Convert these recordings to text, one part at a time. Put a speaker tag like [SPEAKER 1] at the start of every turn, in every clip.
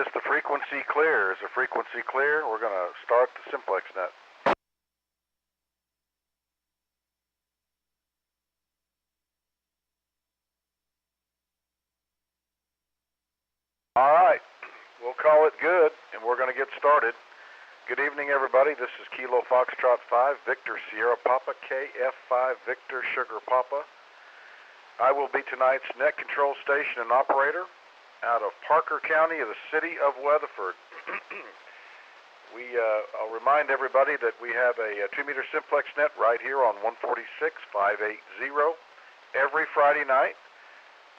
[SPEAKER 1] Is the frequency clear? Is the frequency clear? We're going to start the Simplex net. All right, we'll call it good, and we're going to get started. Good evening, everybody. This is Kilo Foxtrot 5, Victor Sierra Papa, KF5, Victor Sugar Papa. I will be tonight's net control station and operator out of Parker County of the city of Weatherford. I'll remind everybody that we have a 2-meter Simplex net right here on 146.580 every Friday night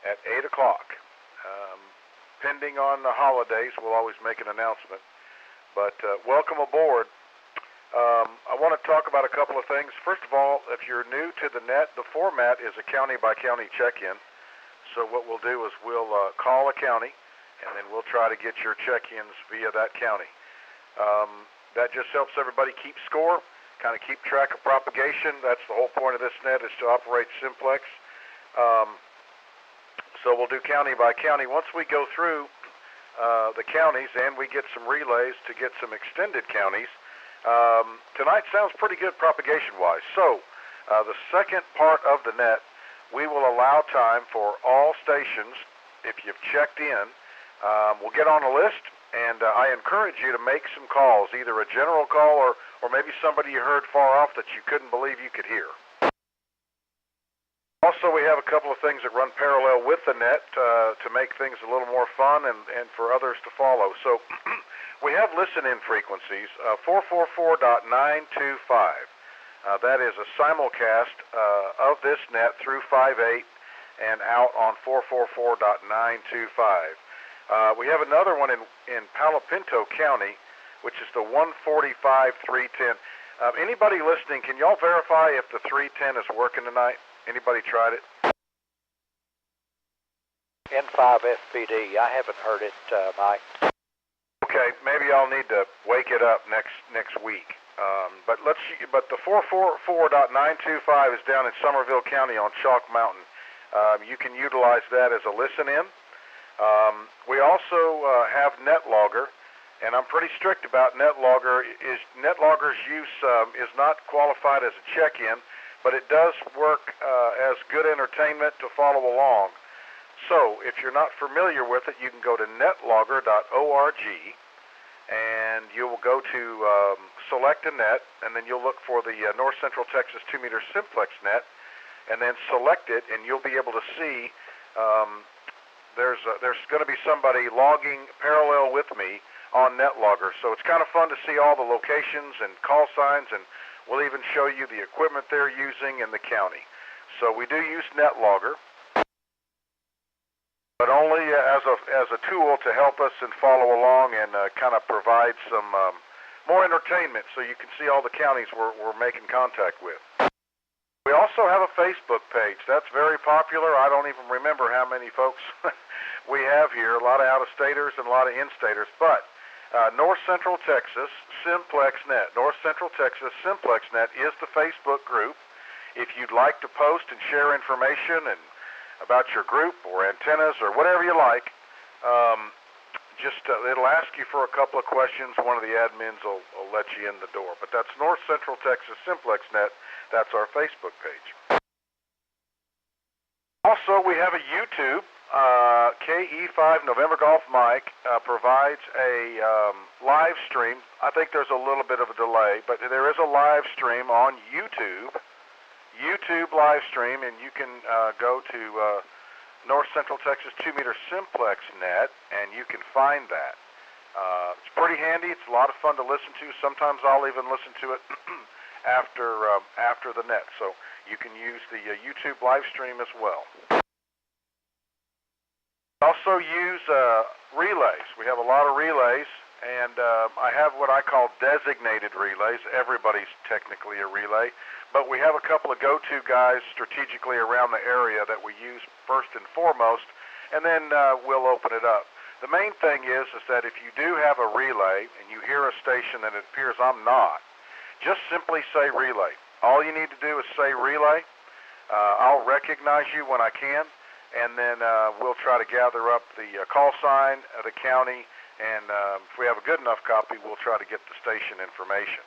[SPEAKER 1] at 8 o'clock. Pending on the holidays, we'll always make an announcement. But welcome aboard. I want to talk about a couple of things. First of all, if you're new to the net, the format is a county-by-county check-in. So what we'll do is we'll call a county, and then we'll try to get your check-ins via that county. That just helps everybody keep score, kind of keep track of propagation. That's the whole point of this net, is to operate Simplex. So we'll do county by county. Once we go through the counties and we get some relays to get some extended counties, tonight sounds pretty good propagation-wise. So the second part of the net, we will allow time for all stations. If you've checked in, we'll get on a list, and I encourage you to make some calls, either a general call or maybe somebody you heard far off that you couldn't believe you could hear. Also, we have a couple of things that run parallel with the net to make things a little more fun and for others to follow. So we have listen-in frequencies, 444.925. That is a simulcast of this net through 5.8 and out on 444.925. We have another one in Palo Pinto County, which is the 145.310. Anybody listening, can y'all verify if the 310 is working tonight? Anybody tried it?
[SPEAKER 2] N5FPD. I haven't heard it, Mike.
[SPEAKER 1] Okay, maybe I'll need to wake it up next week. But the 444.925 is down in Somerville County on Chalk Mountain. You can utilize that as a listen-in. We also have NetLogger, and I'm pretty strict about NetLogger. NetLogger's use is not qualified as a check-in, but it does work as good entertainment to follow along. So if you're not familiar with it, you can go to netlogger.org, and you will go to select a net, and then you'll look for the North Central Texas 2-meter Simplex net, and then select it, and you'll be able to see there's going to be somebody logging parallel with me on NetLogger. So it's kind of fun to see all the locations and call signs, and we'll even show you the equipment they're using in the county. So we do use NetLogger, but only as a tool to help us and follow along and kind of provide some more entertainment so you can see all the counties we're making contact with. We also have a Facebook page. That's very popular. I don't even remember how many folks we have here, a lot of out-of-staters and a lot of in-staters, but North Central Texas Simplex Net. North Central Texas Simplex Net is the Facebook group. If you'd like to post and share information and about your group or antennas or whatever you like, it'll ask you for a couple of questions. One of the admins will let you in the door. But that's North Central Texas Simplex Net. That's our Facebook page. Also, we have a YouTube. KE5 November Golf Mike provides a live stream. I think there's a little bit of a delay, but there is a live stream on YouTube live stream, and you can go to North Central Texas 2-meter Simplex net, and you can find that. It's pretty handy. It's a lot of fun to listen to. Sometimes I'll even listen to it after the net, so you can use the YouTube live stream as well. Also use relays. We have a lot of relays, and I have what I call designated relays. Everybody's technically a relay, but we have a couple of go-to guys strategically around the area that we use first and foremost, and then we'll open it up. The main thing is that if you do have a relay and you hear a station that it appears I'm not, just simply say relay. All you need to do is say relay. I'll recognize you when I can, and then we'll try to gather up the call sign, the county, and if we have a good enough copy, we'll try to get the station information.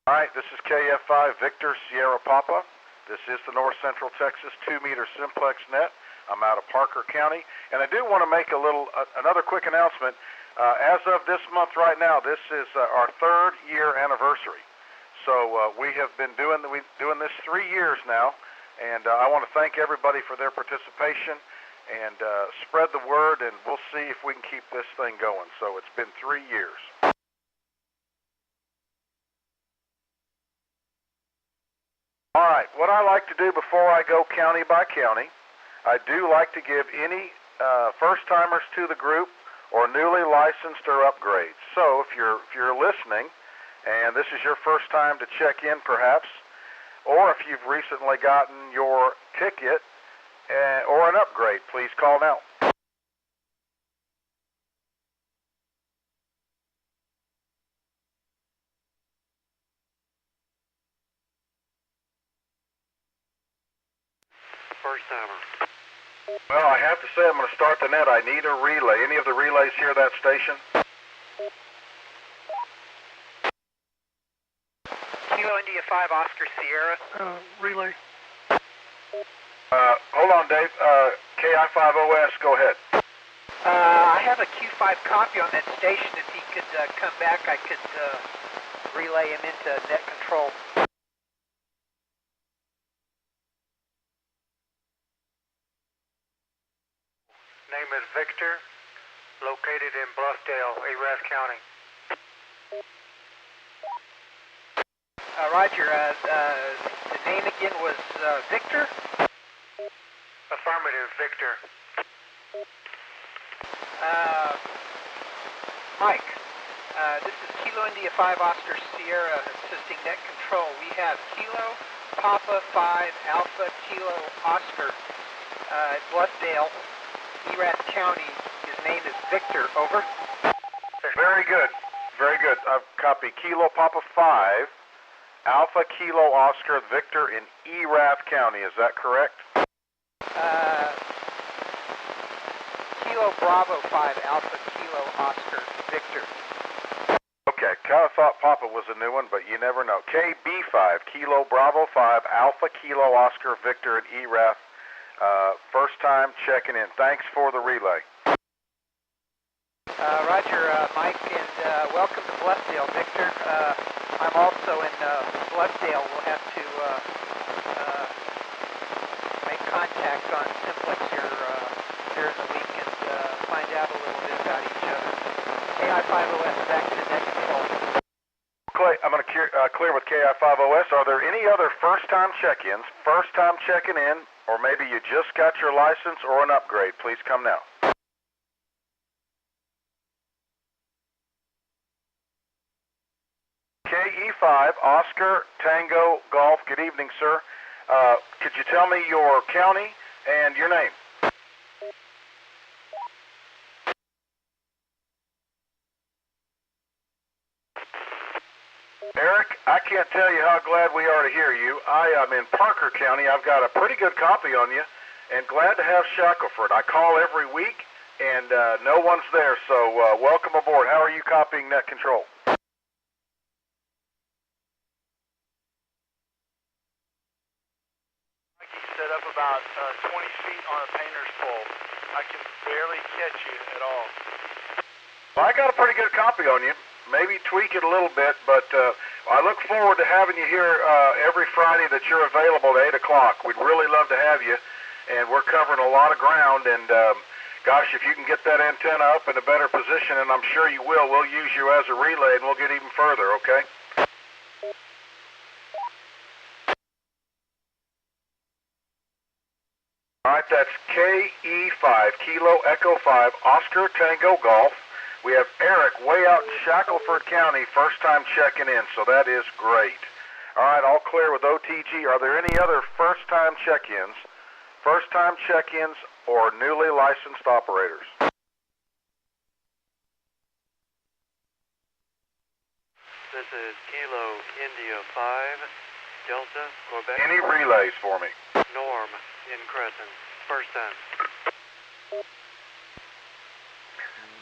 [SPEAKER 1] All right, this is KF5 Victor Sierra Papa. This is the North Central Texas 2-meter Simplex net. I'm out of Parker County, and I do want to make another quick announcement. As of this month right now, this is our 3rd year anniversary. So we have been doing this 3 years now, and I want to thank everybody for their participation, and spread the word, and we'll see if we can keep this thing going. So it's been 3 years. All right, what I like to do before I go county by county, I do like to give any first-timers to the group or newly licensed or upgrades. So if you're listening and this is your first time to check in perhaps, or if you've recently gotten your ticket or an upgrade, please call now.
[SPEAKER 2] First timer.
[SPEAKER 1] Well, I have to say I'm going to start the net. I need a relay. Any of the relays here at that station?
[SPEAKER 3] Kilo India 5 Oscar Sierra.
[SPEAKER 4] Relay.
[SPEAKER 1] Hold on, Dave. KI5OS, go ahead.
[SPEAKER 3] I have a Q5 copy on that station. If he could come back, I could relay him into net control.
[SPEAKER 2] Name is Victor, located in Bluffdale, Arath County.
[SPEAKER 3] Roger. The name again was Victor?
[SPEAKER 2] Affirmative, Victor.
[SPEAKER 3] Mike, this is Kilo India 5 Oscar Sierra assisting net control. We have Kilo Papa 5 Alpha Kilo Oscar at Bluffdale, Erath County. His name is Victor. Over.
[SPEAKER 1] Very good. Very good. I've copied Kilo Papa 5 Alpha Kilo Oscar Victor in Erath County. Is that correct?
[SPEAKER 3] Kilo Bravo 5 Alpha Kilo Oscar Victor.
[SPEAKER 1] Okay, kind of thought Papa was a new one, but you never know. KB5 Kilo Bravo 5 Alpha Kilo Oscar Victor in Erath. First time checking in. Thanks for the relay.
[SPEAKER 3] Roger, Mike, and welcome to Bluffdale, Victor. I'm also in Bluffdale. We'll have to make contact on Simplex here during the week and find out a little bit about each other. KI5OS, back to net control.
[SPEAKER 1] Clay, I'm going to clear with KI5OS. Are there any other first-time check-ins, first-time checking in, or maybe you just got your license or an upgrade? Please come now. KE5, Oscar Tango Golf. Good evening, sir. Could you tell me your county and your name? Eric, I can't tell you how glad we are to hear you. I am in Parker County. I've got a pretty good copy on you, and glad to have Shackelford. I call every week, and no one's there, so welcome aboard. How are you copying net control?
[SPEAKER 4] Set up about 20 feet on a painter's pole. I can barely catch you at all.
[SPEAKER 1] Well, I got a pretty good copy on you. Maybe tweak it a little bit, but I look forward to having you here every Friday that you're available at 8 o'clock. We'd really love to have you, and we're covering a lot of ground, and gosh, if you can get that antenna up in a better position, and I'm sure you will, we'll use you as a relay, and we'll get even further, okay? All right, that's KE5, Kilo Echo 5, Oscar Tango Golf. We have Eric way out in Shackelford County, first time checking in, so that is great. All right, all clear with OTG. Are there any other first-time check-ins, or newly licensed operators?
[SPEAKER 2] This is Kilo India 5, Delta, Quebec.
[SPEAKER 1] Any relays for me?
[SPEAKER 2] Norm in Crescent. First time.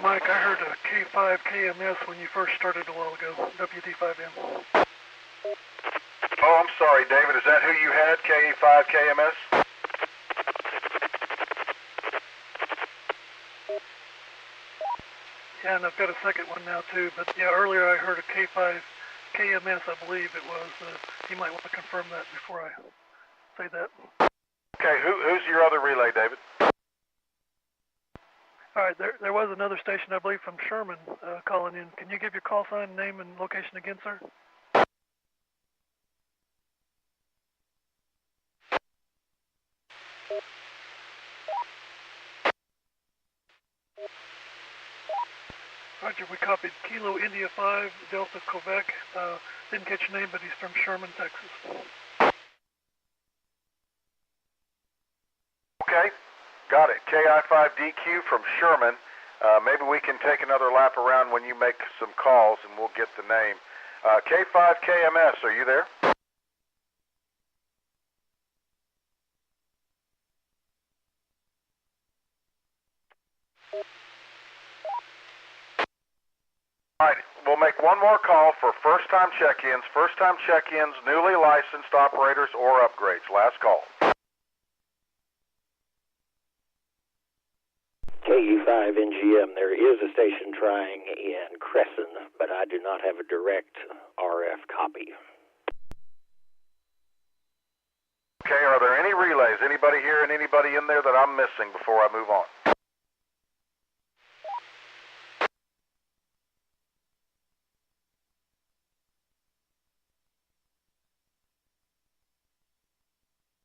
[SPEAKER 5] Mike, I heard a K5 KMS when you first started a while ago, WD5M.
[SPEAKER 1] Oh, I'm sorry, David. Is that who you had, K5 KMS?
[SPEAKER 5] Yeah, and I've got a second one now too, but yeah, earlier I heard a K5 KMS, I believe it was. You might want to confirm that before I say that.
[SPEAKER 1] Okay, who's your other relay, David?
[SPEAKER 5] All right, there was another station, I believe, from Sherman calling in. Can you give your call sign, name, and location again, sir? Roger, we copied Kilo India 5, Delta Quebec. Didn't catch your name, but he's from Sherman, Texas.
[SPEAKER 1] Okay, got it. KI5DQ from Sherman. Maybe we can take another lap around when you make some calls and we'll get the name. K5KMS, are you there? All right, we'll make one more call for first-time check-ins, newly licensed operators or upgrades. Last call.
[SPEAKER 6] KU5NGM, there is a station trying in Crescent, but I do not have a direct RF copy.
[SPEAKER 1] Okay, are there any relays? Anybody here and anybody in there that I'm missing before I move on?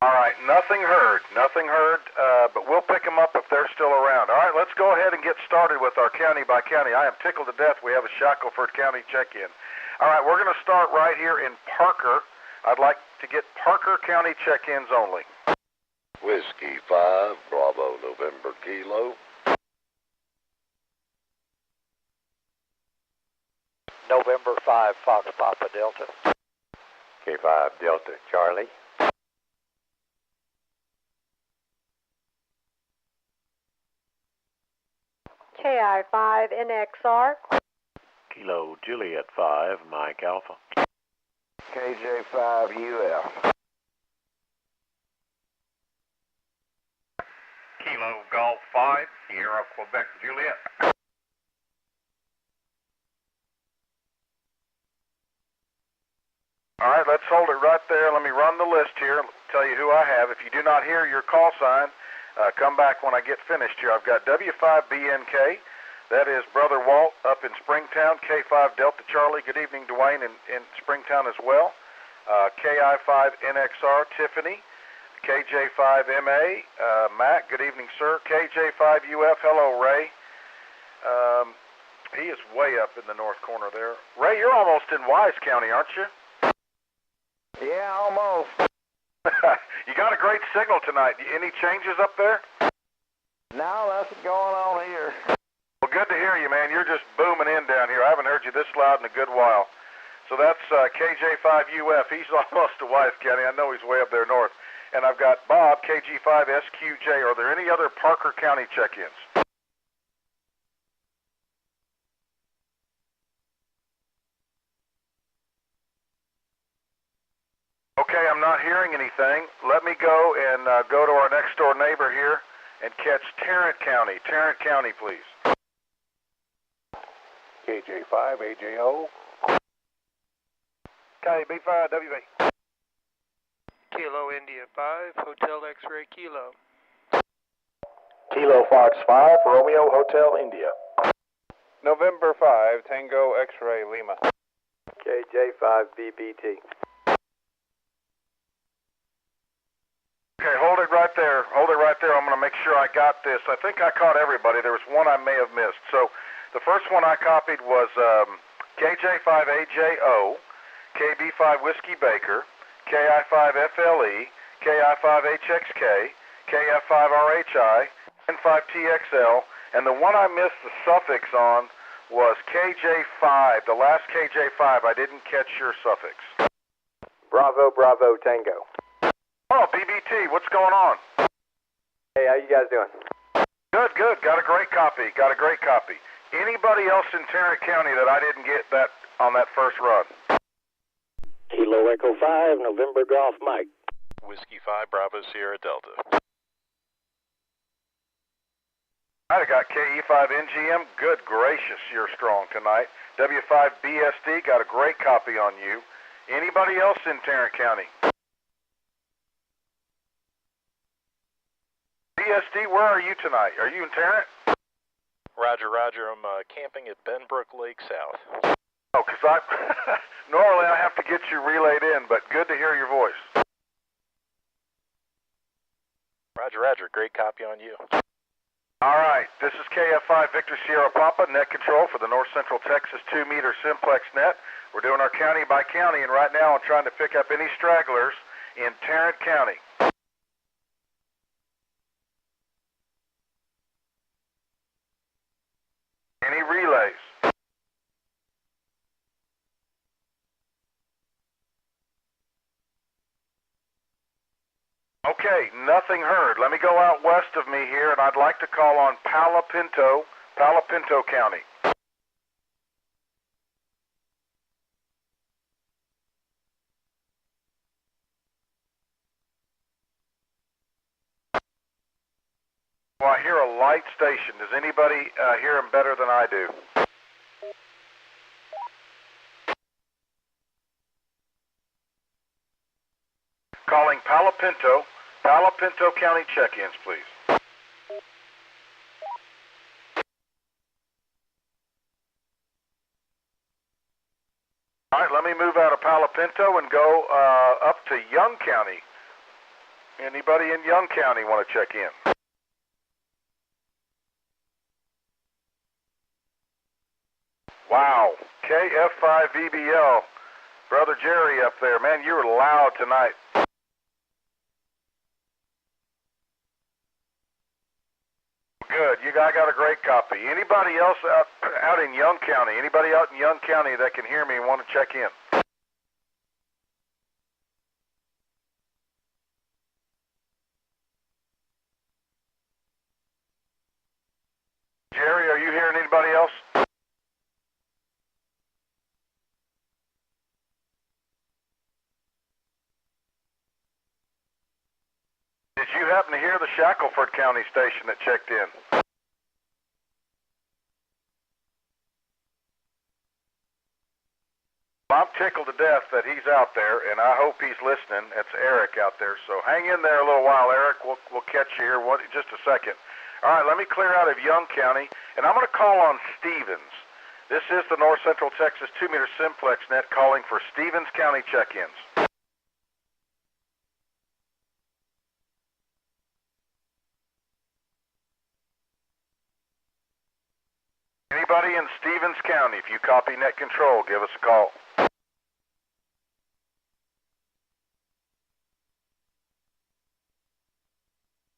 [SPEAKER 1] All right, nothing heard, but we'll pick them up if they're still around. All right, let's go ahead and get started with our county by county. I am tickled to death we have a Shackelford County check-in. All right, we're going to start right here in Parker. I'd like to get Parker County check-ins only.
[SPEAKER 7] Whiskey 5, Bravo, November, Kilo.
[SPEAKER 8] November 5, Fox Papa Delta.
[SPEAKER 9] K5 Delta, Charlie.
[SPEAKER 10] KI5NXR.
[SPEAKER 9] Kilo Juliet 5, Mike Alpha.
[SPEAKER 7] KJ5UF.
[SPEAKER 11] Kilo Golf 5, Sierra Quebec Juliet.
[SPEAKER 1] All right, let's hold it right there. Let me run the list here, tell you who I have. If you do not hear your call sign, come back when I get finished here. I've got W5BNK. That is Brother Walt up in Springtown. K5 Delta Charlie. Good evening, Dwayne, in Springtown as well. KI5NXR Tiffany. KJ5MA Matt. Good evening, sir. KJ5UF. Hello, Ray. He is way up in the north corner there. Ray, you're almost in Wise County, aren't you?
[SPEAKER 7] Yeah, almost.
[SPEAKER 1] You got a great signal tonight. Any changes up there?
[SPEAKER 7] No, nothing going on here.
[SPEAKER 1] Well, good to hear you, man. You're just booming in down here. I haven't heard you this loud in a good while. So that's KJ5UF. He's almost to Wise County. I know he's way up there north. And I've got Bob, KG5SQJ. Are there any other Parker County check-ins? Okay, I'm not hearing anything. Let me go and go to our next door neighbor here and catch Tarrant County. Tarrant County, please.
[SPEAKER 9] KJ5 AJO.
[SPEAKER 2] KB5WB. Kilo India 5, Hotel X-Ray Kilo.
[SPEAKER 9] Kilo Fox 5, Romeo Hotel India.
[SPEAKER 11] November 5, Tango X-Ray Lima.
[SPEAKER 8] KJ5BBT.
[SPEAKER 1] Okay, hold it right there. Hold it right there. I'm going to make sure I got this. I think I caught everybody. There was one I may have missed. So the first one I copied was KJ5AJO, KB5 Whiskey Baker, KI5FLE, KI5HXK, KF5RHI, N5TXL, and the one I missed the suffix on was KJ5, the last KJ5. I didn't catch your suffix.
[SPEAKER 8] Bravo, Bravo, Tango.
[SPEAKER 1] Oh, BBT, what's going on?
[SPEAKER 8] Hey, how you guys doing?
[SPEAKER 1] Good, good. Got a great copy. Got a great copy. Anybody else in Tarrant County that I didn't get that on that first run?
[SPEAKER 6] Kilo Echo 5, November Golf Mike.
[SPEAKER 10] Whiskey 5, Bravo Sierra Delta.
[SPEAKER 1] I got KE5NGM. Good gracious, you're strong tonight. W5BSD, got a great copy on you. Anybody else in Tarrant County? BSD, where are you tonight? Are you in Tarrant?
[SPEAKER 10] Roger, Roger. I'm camping at Benbrook Lake South.
[SPEAKER 1] Oh, because normally I have to get you relayed in, but good to hear your voice.
[SPEAKER 10] Roger, Roger. Great copy on you.
[SPEAKER 1] All right, this is KF5 Victor Sierra Papa, net control for the North Central Texas 2-meter Simplex net. We're doing our county by county, and right now I'm trying to pick up any stragglers in Tarrant County. Any relays? Okay, nothing heard. Let me go out west of me here, and I'd like to call on Palo Pinto County. Well, I hear a light station. Does anybody hear him better than I do? Calling Palo Pinto County check-ins, please. All right, let me move out of Palo Pinto and go up to Young County. Anybody in Young County want to check in? Wow, KF5VBL. Brother Jerry up there. Man, you were loud tonight. Good. I got a great copy. Anybody else out in Young County? Anybody out in Young County that can hear me and want to check in? Jerry, are you hearing anybody else? Did you happen to hear the Shackelford County station that checked in? I'm tickled to death that he's out there, and I hope he's listening. It's Eric out there, so hang in there a little while, Eric. We'll catch you here in just a second. All right, let me clear out of Young County, and I'm going to call on Stevens. This is the North Central Texas 2-meter Simplex net calling for Stevens County check-ins. Anybody in Stevens County, if you copy net control, give us a call.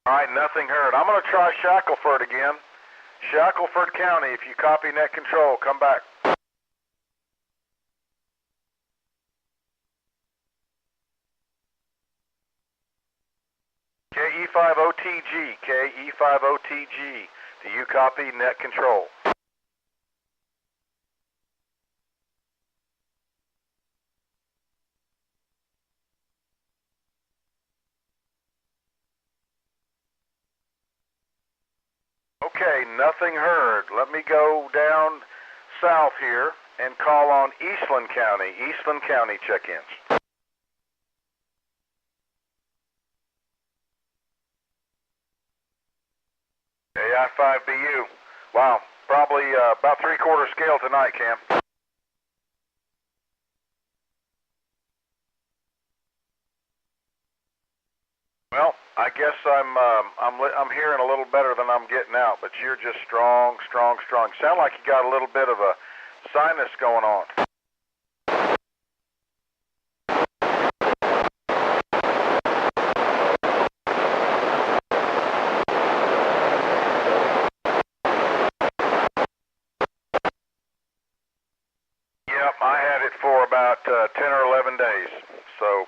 [SPEAKER 1] All right, nothing heard. I'm going to try Shackelford again. Shackelford County, if you copy net control, come back. KE5OTG, KE5OTG, do you copy net control? Okay, nothing heard. Let me go down south here and call on Eastland County. Eastland County check-ins. AI5BU. Wow, probably about 3/4 scale tonight, Cam. Well, I guess I'm hearing a little better than I'm getting out, but you're just strong. Sound like you got a little bit of a sinus going on. Yep, I had it for about 10 or 11 days, so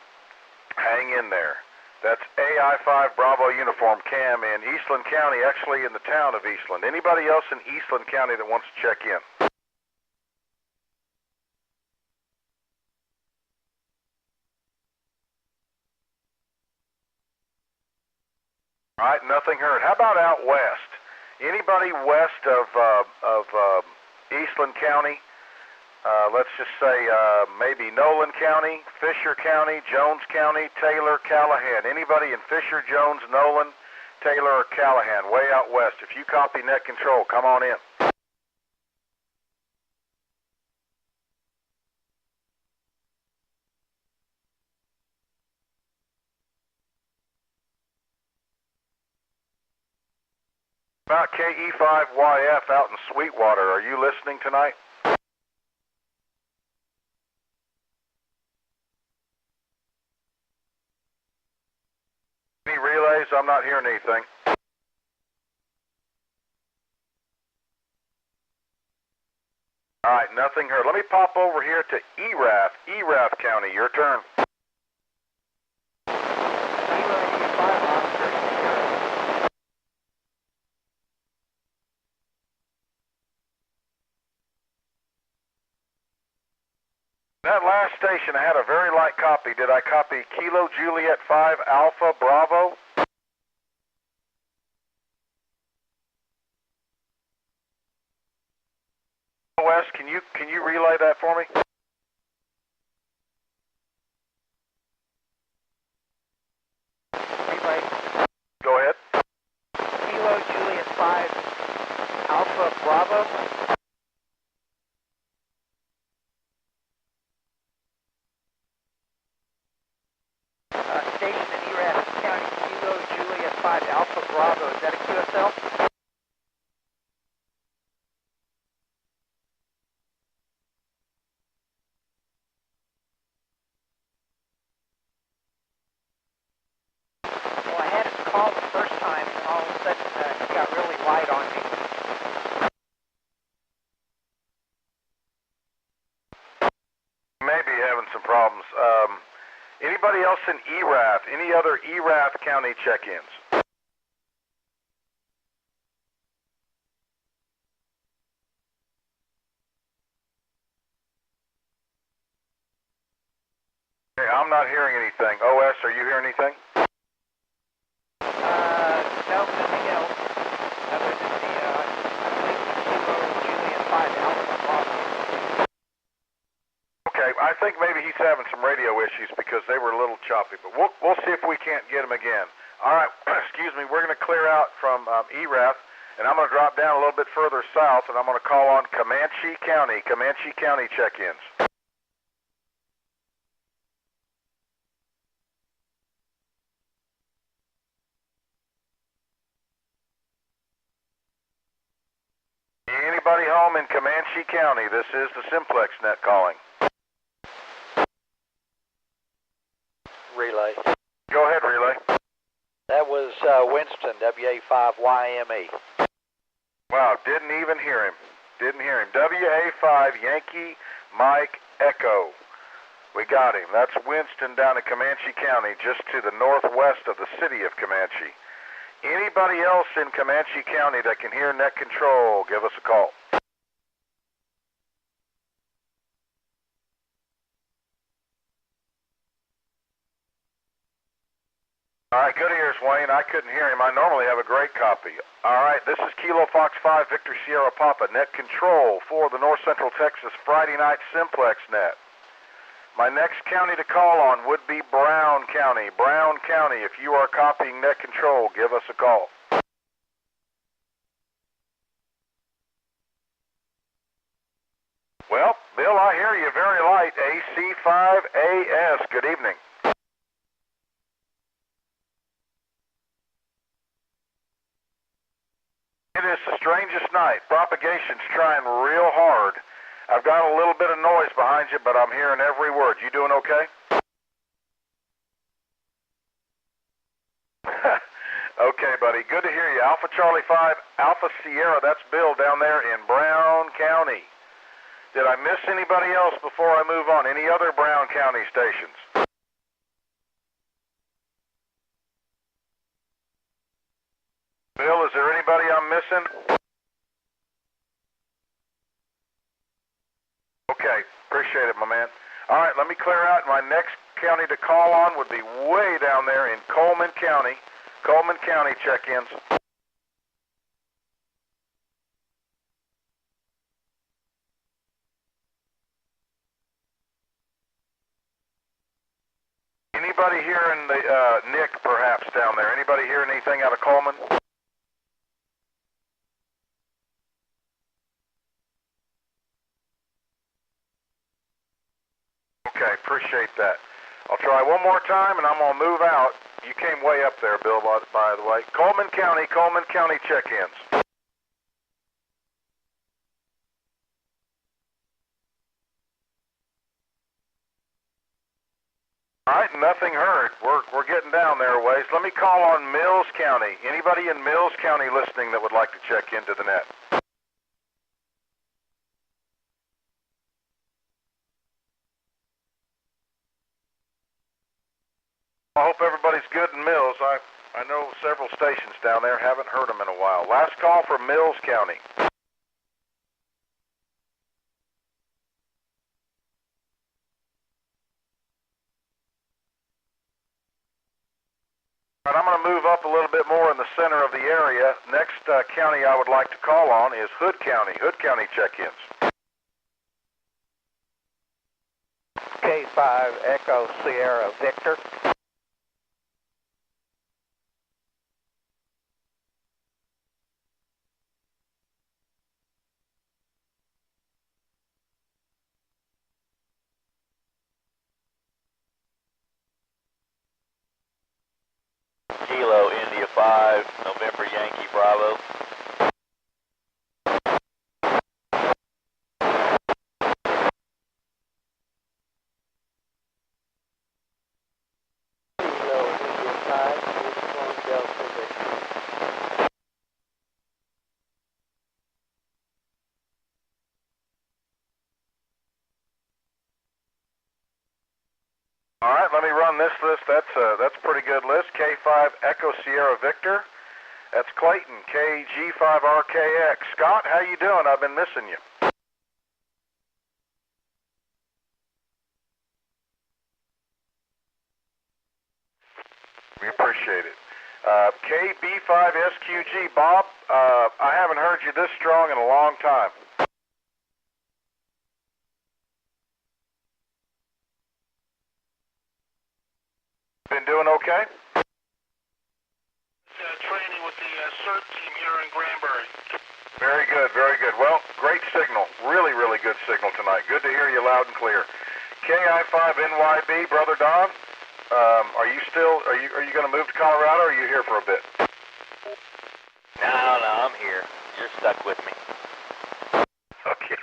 [SPEAKER 1] hang in there. That's AI5 Bravo Uniform Cam in Eastland County, actually in the town of Eastland. Anybody else in Eastland County that wants to check in? All right, nothing heard. How about out west? Anybody west of Eastland County? Let's just say maybe Nolan County, Fisher County, Jones County, Taylor, Callahan. Anybody in Fisher, Jones, Nolan, Taylor, or Callahan, way out west. If you copy net control, come on in. About KE5YF out in Sweetwater. Are you listening tonight? Any relays? I'm not hearing anything. All right, nothing heard. Let me pop over here to ERAF County. Your turn. That last station, I had a very light copy. Did I copy Kilo Juliet 5 Alpha Bravo? Wes, can you relay that for me?
[SPEAKER 3] Relay.
[SPEAKER 1] Go ahead.
[SPEAKER 3] Kilo Juliet 5 Alpha Bravo. Station in Erath County, Kilo Juliet 5 Alpha Bravo. Is that a QSL? Well, I had it called the first time, and all of a sudden it got really light on me.
[SPEAKER 1] Maybe having some problems. Anybody else in ERAF? Any other ERAF County check-ins? Hey, I'm not hearing anything. OS, are you hearing anything?
[SPEAKER 3] No, nothing else. Other than the, I believe the Kilo Juliet 5 Alpha Bravo.
[SPEAKER 1] Okay, I think maybe he's having some radio issues because they were a little choppy, but we'll see if we can't get him again. All right, excuse me, we're going to clear out from ERAF, and I'm going to drop down a little bit further south, and I'm going to call on Comanche County check-ins. Anybody home in Comanche County? This is the Simplex net calling.
[SPEAKER 8] Relay.
[SPEAKER 1] Go ahead, relay.
[SPEAKER 8] That was Winston, WA5YME.
[SPEAKER 1] Wow, didn't even hear him. WA5 Yankee Mike Echo. We got him. That's Winston down in Comanche County, just to the northwest of the city of Comanche. Anybody else in Comanche County that can hear net control, give us a call. All right, good ears, Wayne. I couldn't hear him. I normally have a great copy. All right, this is Kilo Fox 5 Victor Sierra Papa, net control for the North Central Texas Friday night Simplex net. My next county to call on would be Brown County. Brown County, if you are copying net control, give us a call. Well, Bill, I hear you very light. AC5AS, good evening. It is the strangest night. Propagation's trying real hard. I've got a little bit of noise behind you, but I'm hearing every word. You doing okay? Okay, buddy. Good to hear you. Alpha Charlie 5, Alpha Sierra. That's Bill down there in Brown County. Did I miss anybody else before I move on? Any other Brown County stations? Bill, is there anybody I'm missing? Okay, appreciate it, my man. All right, let me clear out. My next county to call on would be way down there in Coleman County. Coleman County check-ins. Anybody hearing the Nick perhaps down there? Anybody hearing anything out of Coleman? Okay, appreciate that. I'll try one more time and I'm going to move out. You came way up there, Bill, by the way. Coleman County check-ins. All right, nothing heard. We're getting down there a ways. Let me call on Mills County. Anybody in Mills County listening that would like to check into the net? I hope everybody's good in Mills. I know several stations down there. Haven't heard them in a while. Last call for Mills County. All right, I'm going to move up a little bit more in the center of the area. Next county I would like to call on is Hood County. Hood County check-ins.
[SPEAKER 8] K5 Echo Sierra Victor.
[SPEAKER 10] Kilo India 5, November Yankee Bravo.
[SPEAKER 8] Kilo India 5, Uniform Delta Victor.
[SPEAKER 1] All right, let me run this list. That's a pretty good list. K5 Echo Sierra Victor. That's Clayton, KG5RKX. Scott, how you doing? I've been missing you. We appreciate it. KB5SQG, Bob, I haven't heard you this strong in a long time. Been doing okay?
[SPEAKER 4] Training with the CERT team here in Granbury.
[SPEAKER 1] Very good, very good. Well, great signal. Really, really good signal tonight. Good to hear you loud and clear. KI5NYB, Brother Don, are you going to move to Colorado, or are you here for a bit?
[SPEAKER 8] No, I'm here. You're stuck with me.
[SPEAKER 1] Okay.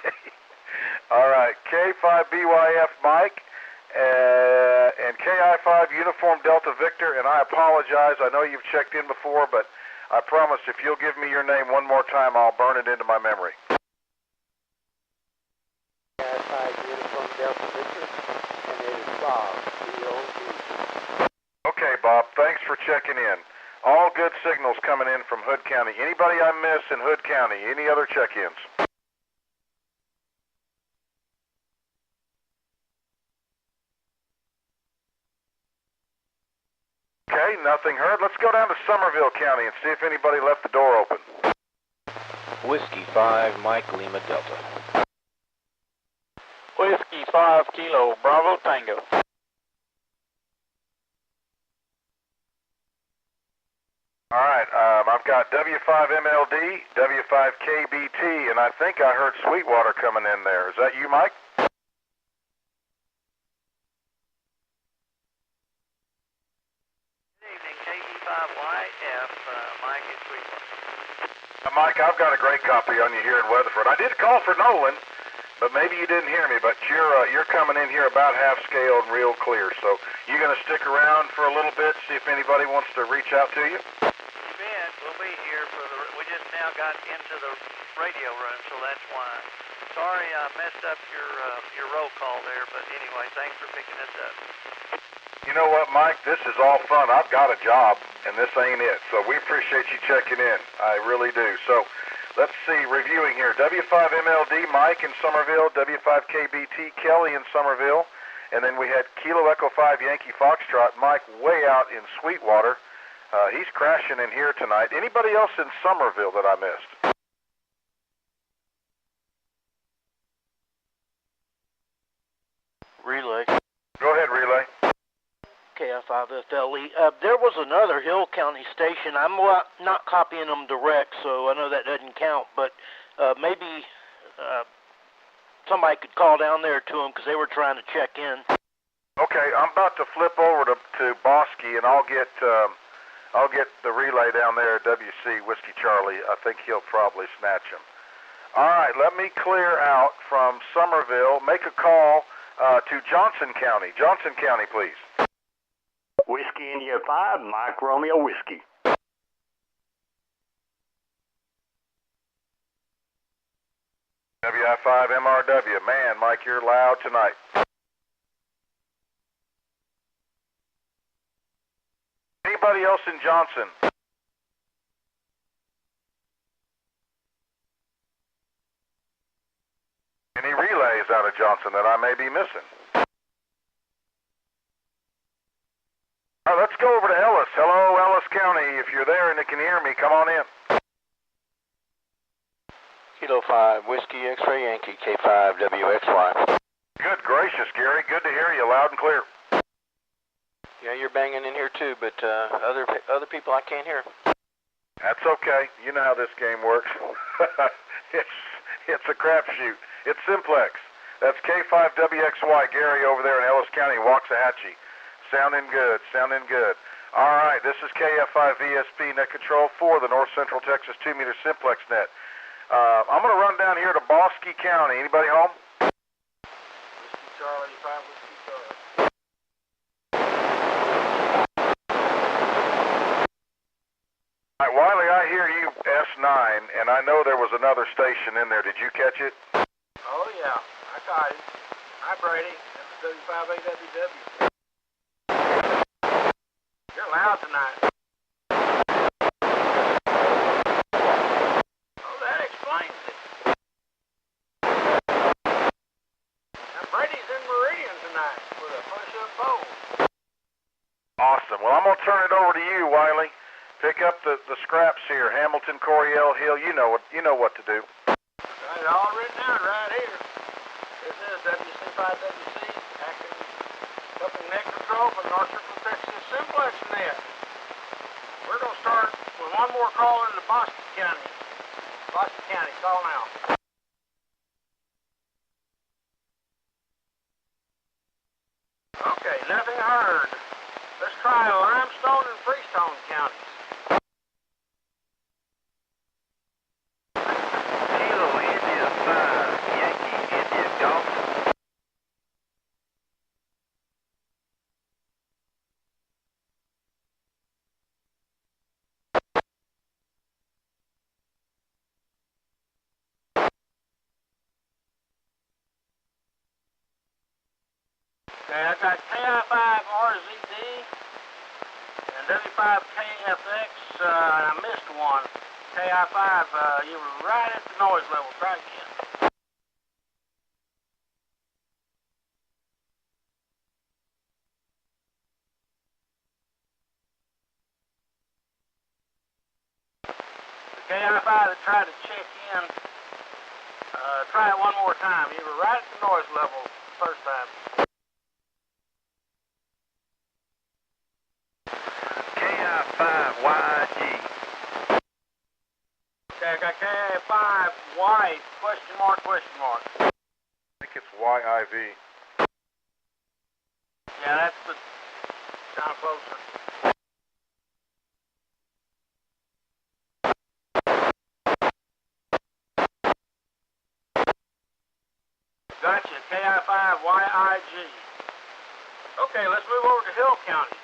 [SPEAKER 1] All right. K5BYF Mike and KI5 Uniform Delta Victor, and I apologize. I know you've checked in before, but I promise if you'll give me your name one more time, I'll burn it into my memory.
[SPEAKER 8] KI5 Uniform Delta Victor, and it is Bob, B-O-B.
[SPEAKER 1] Okay, Bob. Thanks for checking in. All good signals coming in from Hood County. Anybody I miss in Hood County? Any other check-ins? Okay, nothing heard. Let's go down to Somerville County and see if anybody left the door open.
[SPEAKER 12] Whiskey 5, Mike Lima Delta.
[SPEAKER 13] Whiskey 5 Kilo Bravo Tango.
[SPEAKER 1] All right, I've got W5MLD, W5KBT, and I think I heard Sweetwater coming in there. Is that you, Mike?
[SPEAKER 14] Good evening, KG5YF, Mike at Sweetwater.
[SPEAKER 1] Mike, I've got a great copy on you here in Weatherford. I did call for Nolan, but maybe you didn't hear me, but you're coming in here about half scale and real clear. So you going to stick around for a little bit, see if anybody wants to reach out to you?
[SPEAKER 14] We'll be here we just now got into the radio room, so that's why. Sorry I messed up your roll call there, but anyway, thanks for picking us up.
[SPEAKER 1] You know what, Mike? This is all fun. I've got a job, and this ain't it. So we appreciate you checking in. I really do. So let's see, reviewing here. W5MLD, Mike in Somerville. W5KBT, Kelly in Somerville. And then we had Kilo Echo 5 Yankee Foxtrot, Mike way out in Sweetwater. He's crashing in here tonight. Anybody else in Somerville that I missed?
[SPEAKER 15] Relay.
[SPEAKER 1] Go ahead, Relay.
[SPEAKER 15] KF5FLE. There was another Hill County station. I'm not copying them direct, so I know that doesn't count, but maybe somebody could call down there to them because they were trying to check in.
[SPEAKER 1] Okay, I'm about to flip over to Bosky, and I'll get the relay down there at WC, Whiskey Charlie. I think he'll probably snatch him. All right, let me clear out from Somerville. Make a call to Johnson County. Johnson County, please.
[SPEAKER 16] Whiskey India 5, Mike Romeo Whiskey.
[SPEAKER 1] WI5MRW. Man, Mike, you're loud tonight. Anybody else in Johnson? Any relays out of Johnson that I may be missing? All right, let's go over to Ellis. Hello, Ellis County. If you're there and you can hear me, come on in.
[SPEAKER 12] Kilo 5, Whiskey X-Ray Yankee, K5 WXY.
[SPEAKER 1] Good gracious, Gary. Good to hear you loud and clear.
[SPEAKER 12] Yeah, you're banging in here too, but other people I can't hear.
[SPEAKER 1] That's okay. You know how this game works. It's a crapshoot. It's Simplex. That's K5WXY, Gary over there in Ellis County, Waxahachie. Sounding good, sounding good. All right, this is KF5VSP net control for the North Central Texas 2-meter Simplex net. I'm going to run down here to Bosky County. Anybody home?
[SPEAKER 8] Whiskey Charlie, 5 Whiskey Charlie.
[SPEAKER 1] All right, Wiley, I hear you S9, and I know there was another station in there. Did you catch it?
[SPEAKER 8] Oh, yeah. I got it. Hi, Brady. This is W5AWW. You're loud tonight. Oh, that explains it. Now, Brady's in Meridian tonight with a push-up bowl.
[SPEAKER 1] Awesome. Well, I'm going to turn it over to you, Wiley. Pick up the scraps here. Hamilton, Coryell, Hill. You know what to do.
[SPEAKER 8] Got it all written out right here. This is WC5WC acting helping net control for North Central Texas Simplex net. We're going to start with one more call into Boston County. Boston County, call now. Okay, nothing heard. Let's try Limestone and Freestone counties.
[SPEAKER 11] Kilo India 5, Yankee India Golf.
[SPEAKER 8] Okay, I got KI5RZD and W5KFX, and I missed one. KI5, you were right at the noise level. Try again. The KI5 that tried to check in, try it one more time. You were right at the noise level the first time.
[SPEAKER 11] KI5YG.
[SPEAKER 8] Okay, I got KI5 white, question mark, question mark.
[SPEAKER 1] I think it's YIV.
[SPEAKER 8] Yeah, that's the sound closer. Gotcha, KI5YIG. Okay, let's move over to Hill County.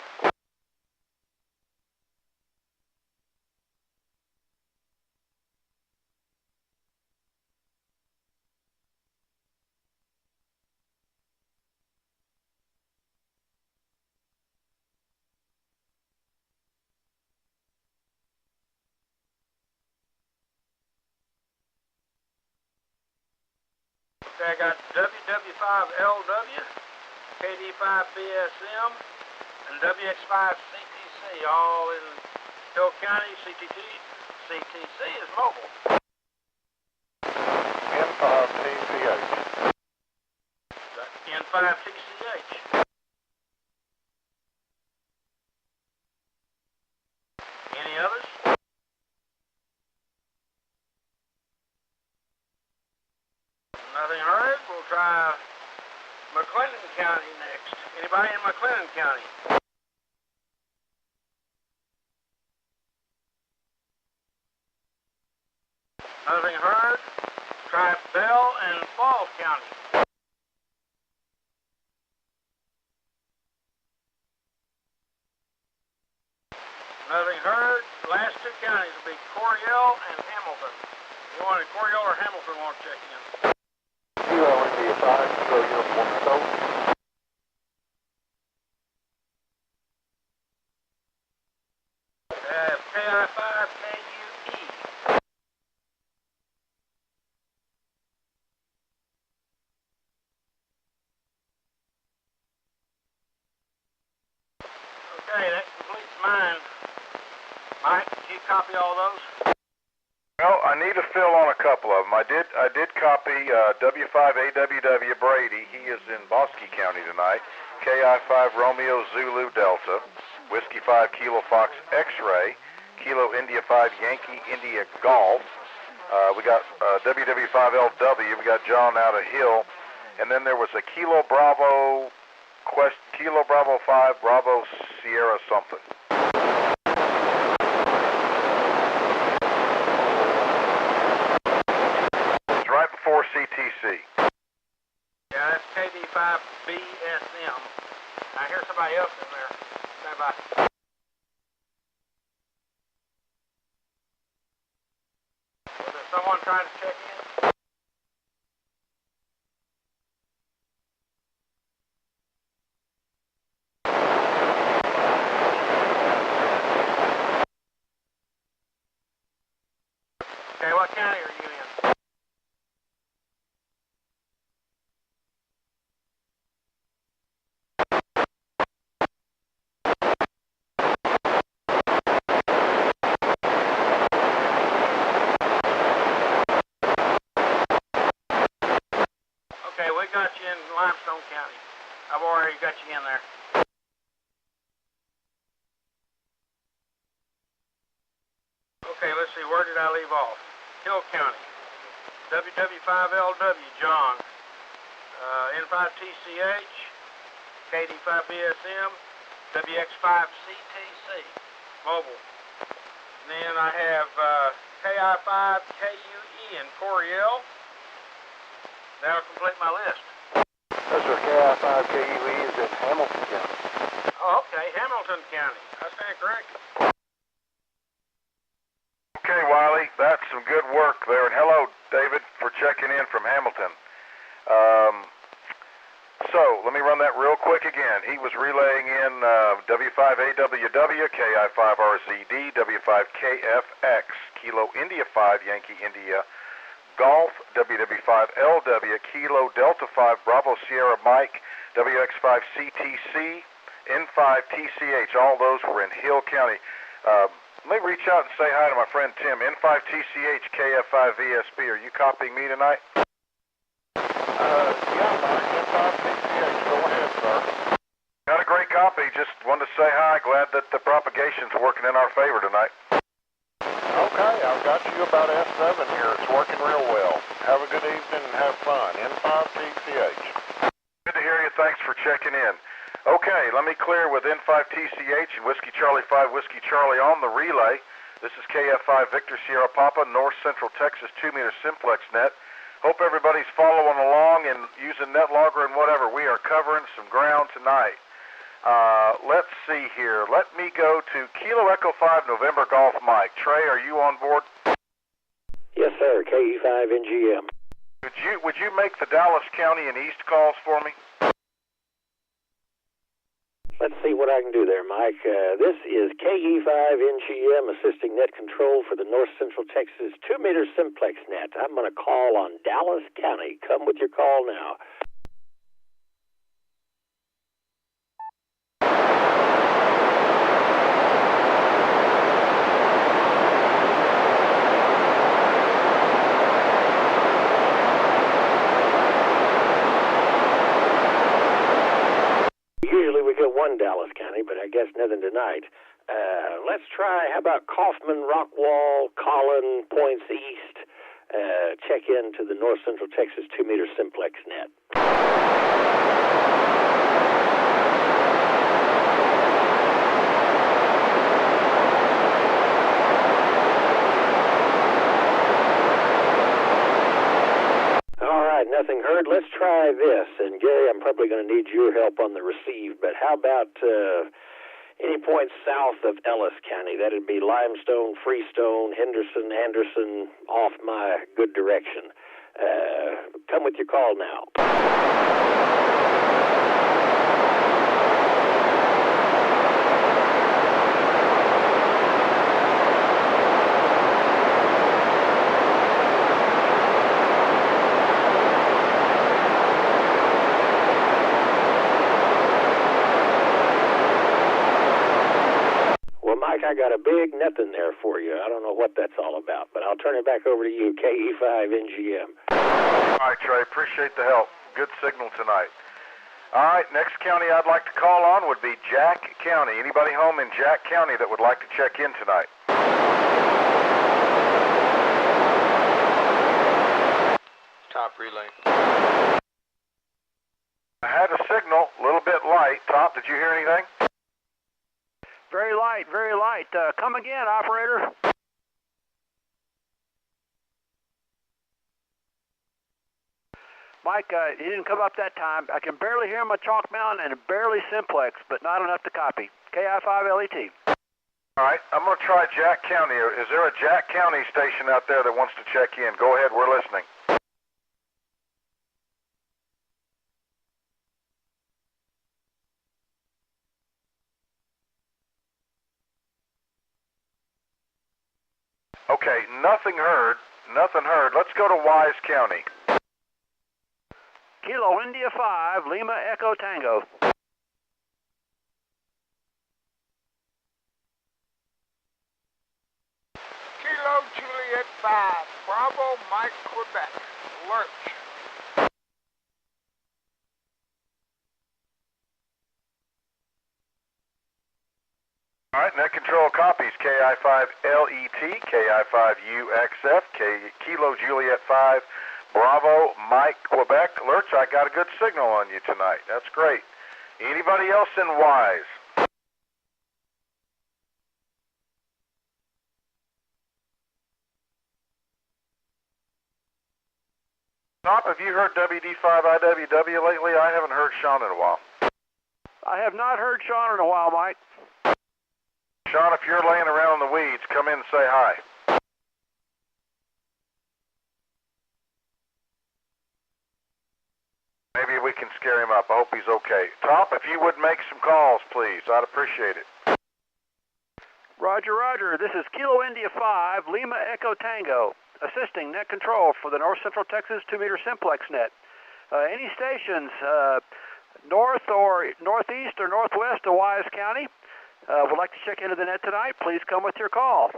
[SPEAKER 8] Okay, I got WW5LW, KD5BSM, and WX5CTC, all in Hill County. CTC is mobile.
[SPEAKER 9] N5TCH.
[SPEAKER 8] N5TCH. Any others? Nothing heard. We'll try McLennan County next. Anybody in McLennan County? Nothing heard. Try Bell and Falls County. Nothing heard. Last two counties will be Coryell and Hamilton. You wanted Coryell or Hamilton want to check in?
[SPEAKER 9] Kilo India 5, Kilo Uniform Scope.
[SPEAKER 8] KI5KUE. Okay, that completes mine. Mike, did you copy all those?
[SPEAKER 1] Well, I need to fill on a couple of them. I did copy W5AWW Brady. He is in Bosque County tonight. KI5 Romeo Zulu Delta. Whiskey 5 Kilo Fox X-Ray. Kilo India 5 Yankee India Golf. We got WW5LW. We got John out of Hill. And then there was a Kilo Bravo 5 Bravo Sierra something. It's right before CTC.
[SPEAKER 8] Yeah, that's KD5BSM. I hear somebody else in there. Stand by. Was there someone trying to check in? Okay, what county are you in? Okay, we got you in Limestone County. I've already got you in there. Okay, let's see, where did I leave off? Hill County. WW5LW, John. N5TCH, KD5BSM, WX5CTC, mobile. And then I have KI5KUE in Coryell. That'll complete my list.
[SPEAKER 9] That's our KI5KUE is in Hamilton County.
[SPEAKER 8] Oh, okay, Hamilton County. I stand corrected.
[SPEAKER 1] Okay, Wiley, that's some good work there. And hello, David, for checking in from Hamilton. So, let me run that real quick again. He was relaying in W5AWW, KI5RZD, W5KFX, Kilo India 5, Yankee India Golf, WW5LW, Kilo Delta 5, Bravo Sierra Mike, WX5CTC, N5TCH. All those were in Hill County. Let me reach out and say hi to my friend Tim. N5TCH, KF5VSB. Are you copying me tonight?
[SPEAKER 9] Yeah, Mike, N5TCH. Go ahead, sir.
[SPEAKER 1] Got a great copy. Just wanted to say hi. Glad that the propagation's working in our favor tonight.
[SPEAKER 9] Okay, I've got you about S7 here. It's working real well. Have a good evening and have fun. N5TCH.
[SPEAKER 1] Good to hear you. Thanks for checking in. Okay, let me clear with N5TCH and Whiskey Charlie 5 Whiskey Charlie on the relay. This is KF5 Victor Sierra Papa, North Central Texas 2-meter Simplex net. Hope everybody's following along and using NetLogger and whatever. We are covering some ground tonight. Let's see here. Let me go to Kilo Echo 5 November Golf Mike. Trey, are you on board?
[SPEAKER 6] Yes, sir. KE5NGM.
[SPEAKER 1] Would you make the Dallas County and East calls for me?
[SPEAKER 6] Let's see what I can do there, Mike. This is KE5NGM assisting net control for the North Central Texas 2-meter Simplex net. I'm going to call on Dallas County. Come with your call now. Usually we get one Dallas County, but I guess nothing tonight. Let's try, how about Kaufman, Rockwall, Collin, Points East, check into the North Central Texas 2-meter Simplex net. Nothing heard. Let's try this. And Gary, I'm probably going to need your help on the receive, but how about any point south of Ellis County? That'd be Limestone, Freestone, Henderson, Anderson, off my good direction. Come with your call now. I got a big nothing there for you. I don't know what that's all about, but I'll turn it back over to you, KE5NGM.
[SPEAKER 1] All right, Trey, appreciate the help. Good signal tonight. All right, next county I'd like to call on would be Jack County. Anybody home in Jack County that would like to check in tonight?
[SPEAKER 12] Top relay.
[SPEAKER 1] I had a signal, a little bit light. Top, did you hear anything?
[SPEAKER 8] Very light, very light. Come again, operator. Mike, he didn't come up that time. I can barely hear him at Chalk Mountain and barely Simplex, but not enough to copy. KI5LET.
[SPEAKER 1] All right, I'm going to try Jack County. Is there a Jack County station out there that wants to check in? Go ahead, we're listening. Okay, nothing heard. Nothing heard. Let's go to Wise County.
[SPEAKER 8] Kilo India 5, Lima Echo Tango.
[SPEAKER 17] Kilo Juliet 5, Bravo Mike Quebec, Lurch.
[SPEAKER 1] All right, net control copies KI5LET, KI5UXF, Kilo Juliet 5, Bravo Mike Quebec. Lurch, I got a good signal on you tonight. That's great. Anybody else in Wise? Top, have you heard WD5IWW lately? I haven't heard Sean in a while.
[SPEAKER 8] I have not heard Sean in a while, Mike.
[SPEAKER 1] Sean, if you're laying around in the weeds, come in and say hi. Maybe we can scare him up. I hope he's okay. Top, if you would make some calls, please. I'd appreciate it.
[SPEAKER 8] Roger, roger. This is Kilo India 5, Lima Echo Tango, assisting net control for the North Central Texas 2-meter Simplex net. Any stations north or northeast or northwest of Wise County would like to check into the net tonight, please come with your call.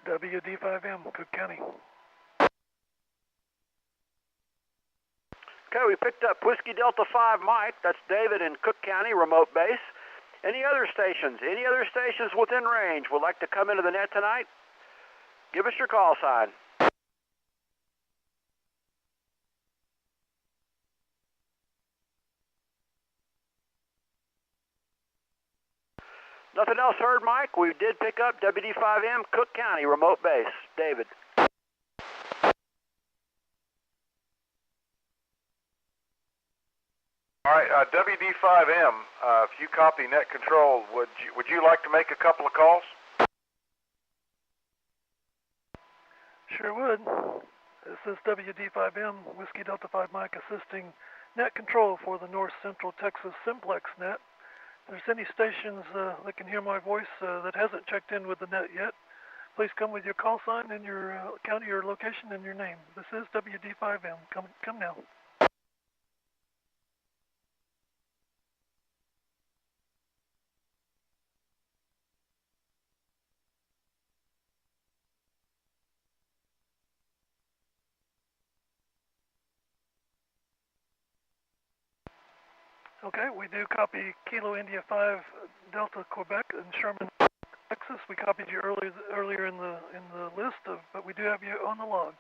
[SPEAKER 5] WD5M, Cook County.
[SPEAKER 8] Okay, we picked up Whiskey Delta 5 Mike, that's David in Cook County, remote base. Any other stations within range would like to come into the net tonight? Give us your call sign. Nothing else heard, Mike. We did pick up WD5M, Cook County, remote base. David.
[SPEAKER 1] All right, WD5M, if you copy net control, would you like to make a couple of calls?
[SPEAKER 5] Sure would. This is WD5M, Whiskey Delta 5 Mike, assisting net control for the North Central Texas Simplex net. If there's any stations that can hear my voice that hasn't checked in with the net yet, please come with your call sign and your county or location and your name. This is WD5M. Come now. Okay, we do copy Kilo India 5 Delta Quebec in Sherman, Texas. We copied you earlier in the list, but we do have you on the log.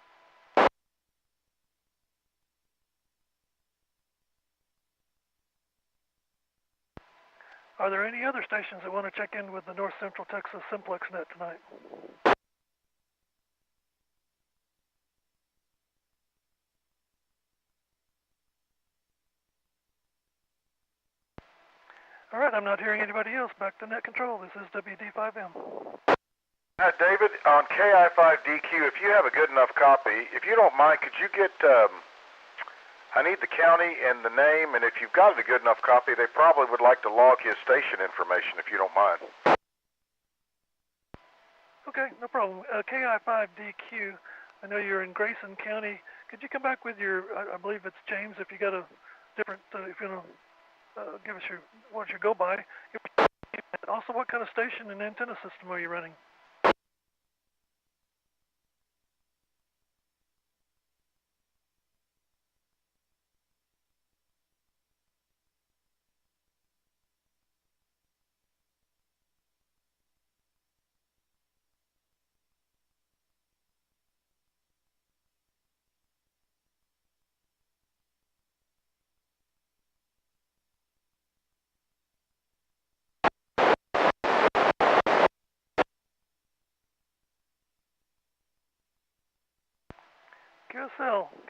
[SPEAKER 5] Are there any other stations that want to check in with the North Central Texas Simplex net tonight? All right, I'm not hearing anybody else. Back to net control. This is WD5M.
[SPEAKER 1] David, on KI5DQ, if you have a good enough copy, if you don't mind, could you get, I need the county and the name, and if you've got a good enough copy, they probably would like to log his station information, if you don't mind.
[SPEAKER 5] Okay, no problem. KI5DQ, I know you're in Grayson County. Could you come back with your, I believe it's James, if you got a different, if you know, give us what you go by. Also, what kind of station and antenna system are you running?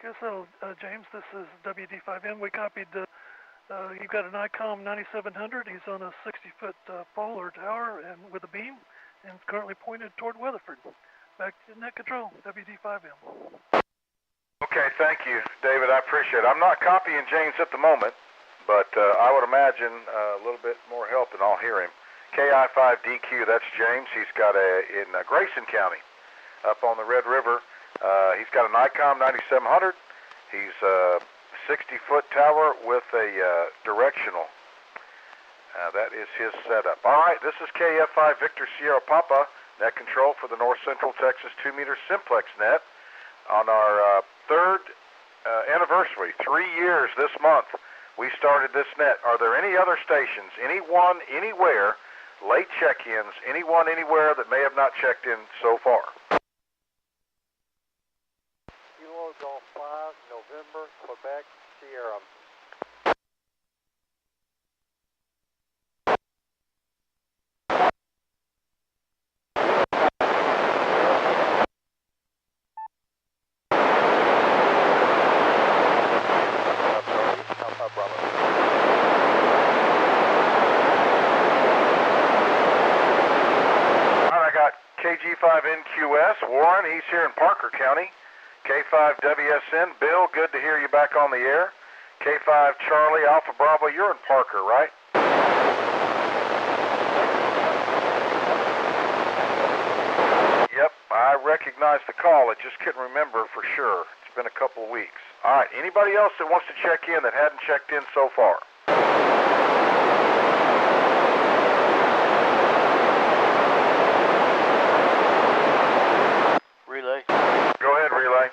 [SPEAKER 5] QSL, James, this is WD5M. We copied, you've got an ICOM 9700. He's on a 60-foot pole or tower and with a beam, and it's currently pointed toward Weatherford. Back to net control, WD5M.
[SPEAKER 1] Okay, thank you, David. I appreciate it. I'm not copying James at the moment, but I would imagine a little bit more help and I'll hear him. KI5DQ, that's James. He's got in Grayson County, up on the Red River. He's got an ICOM 9700. He's a 60-foot tower with a directional. That is his setup. All right, this is KF5 Victor Sierra Papa, net control for the North Central Texas 2-meter Simplex net on our third anniversary, 3 years this month. We started this net. Are there any other stations, anyone, anywhere, late check-ins, anyone, anywhere that may have not checked in so far?
[SPEAKER 18] Golf 5, November, Quebec, Sierra.
[SPEAKER 1] All right, I got KG5NQS, Warren, he's here in Parker County. K5WSN, Bill, good to hear you back on the air. K5 Charlie, Alpha Bravo, you're in Parker, right? Yep, I recognize the call. I just couldn't remember for sure. It's been a couple of weeks. All right, anybody else that wants to check in that hadn't checked in so far?
[SPEAKER 15] Relay.
[SPEAKER 1] Go ahead, Relay.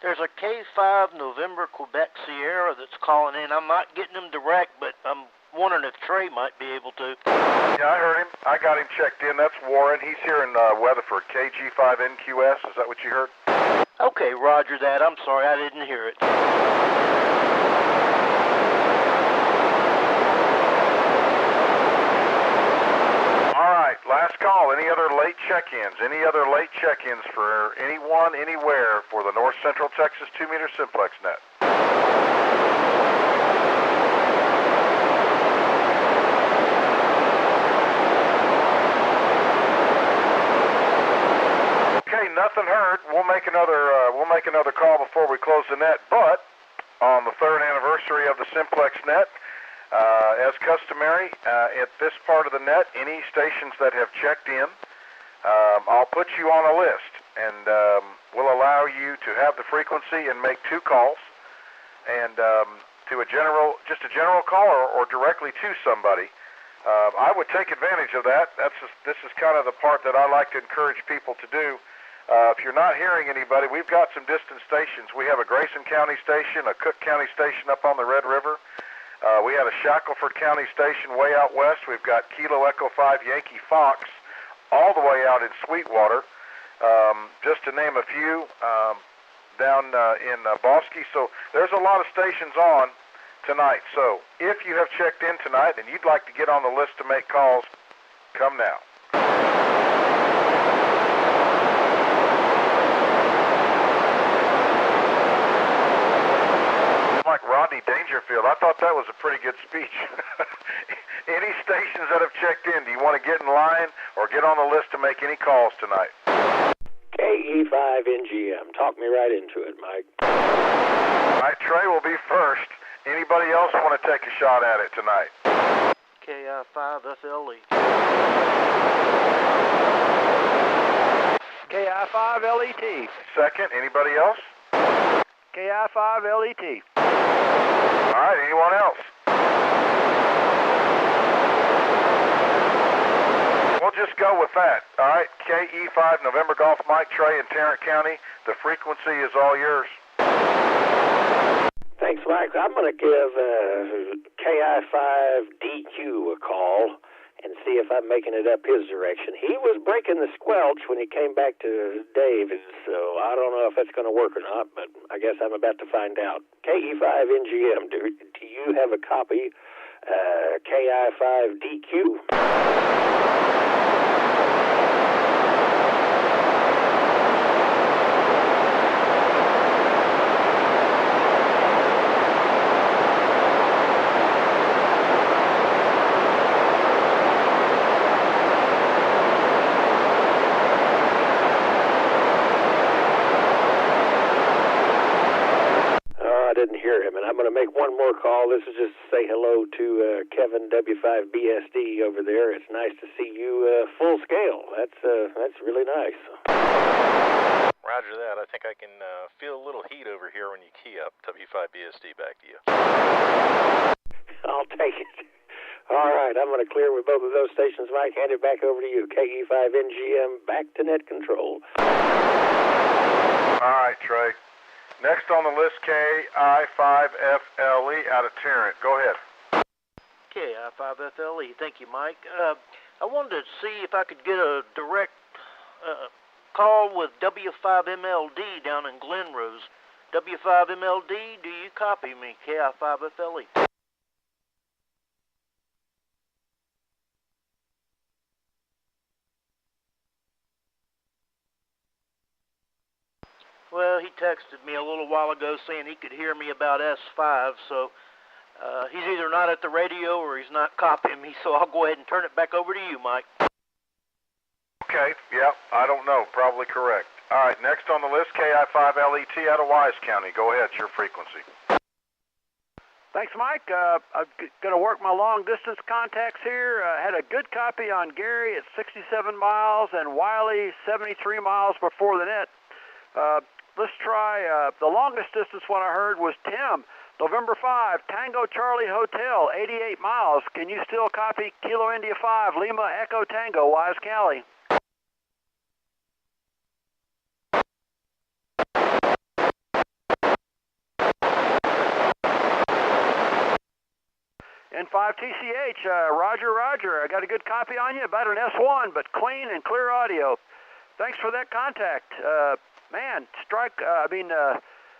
[SPEAKER 15] There's a K5 November Quebec Sierra that's calling in. I'm not getting them direct, but I'm wondering if Trey might be able to.
[SPEAKER 1] Yeah, I heard him. I got him checked in. That's Warren. He's here in Weatherford. KG5NQS. Is that what you heard?
[SPEAKER 15] Okay, roger that. I'm sorry, I didn't hear it.
[SPEAKER 1] All right, last call. Any other late check-ins? Any other late check-ins for anyone, anywhere for the North Central Texas 2-meter Simplex net? Okay, nothing heard. We'll make another call before we close the net. But on the 3rd anniversary of the Simplex net, as customary at this part of the net, any stations that have checked in, I'll put you on a list, and we'll allow you to have the frequency and make 2 calls, and to a general call or directly to somebody. I would take advantage of that. This is kind of the part that I like to encourage people to do. If you're not hearing anybody, we've got some distant stations. We have a Grayson County station, a Cook County station up on the Red River. We have a Shackelford County station way out west. We've got Kilo Echo 5 Yankee Fox all the way out in Sweetwater, just to name a few, down in Bosque. So there's a lot of stations on tonight. So if you have checked in tonight and you'd like to get on the list to make calls, come now. Like Rodney Dangerfield, I thought that was a pretty good speech. Any stations that have checked in, do you want to get in line or get on the list to make any calls tonight?
[SPEAKER 6] KE5NGM. Talk me right into it, Mike.
[SPEAKER 1] All right, Trey will be first. Anybody else want to take a shot at it tonight?
[SPEAKER 15] KI5FLE.
[SPEAKER 19] KI5LET.
[SPEAKER 1] Second, anybody else?
[SPEAKER 19] KI5LET.
[SPEAKER 1] All right, anyone else? We'll just go with that. All right, KE5 November Golf Mike Trey in Tarrant County. The frequency is all yours.
[SPEAKER 6] Thanks, Mike. I'm going to give KI5DQ a call and see if I'm making it up his direction. He was breaking the squelch when he came back to David, so I don't know if that's going to work or not, but I guess I'm about to find out. KE5NGM, do you have a copy? KI5DQ? I'm going to make one more call. This is just to say hello to Kevin W5BSD over there. It's nice to see you full scale. That's really nice.
[SPEAKER 10] Roger that. I think I can feel a little heat over here when you key up. W5BSD back to you.
[SPEAKER 6] I'll take it. All right, I'm going to clear with both of those stations, Mike. Hand it back over to you. KE5NGM, back to net control.
[SPEAKER 1] All right, Trey. Next on the list, KI5FLE out of Tarrant. Go ahead.
[SPEAKER 15] KI5FLE. Thank you, Mike. I wanted to see if I could get a direct call with W5MLD down in Glenrose. W5MLD, do you copy me? KI5FLE. Well, he texted me a little while ago saying he could hear me about S5, so he's either not at the radio or he's not copying me, so I'll go ahead and turn it back over to you, Mike.
[SPEAKER 1] Okay, yeah, I don't know, probably correct. All right, next on the list, KI5LET out of Wise County. Go ahead, it's your frequency.
[SPEAKER 19] Thanks, Mike. I'm going to work my long-distance contacts here. Had a good copy on Gary at 67 miles and Wiley 73 miles before the net. Let's try, the longest distance one I heard was Tim, November 5, Tango Charlie Hotel, 88 miles. Can you still copy Kilo India 5, Lima Echo Tango, Wise County? N5TCH, Roger, I got a good copy on you, about an S1, but clean and clear audio. Thanks for that contact. Man,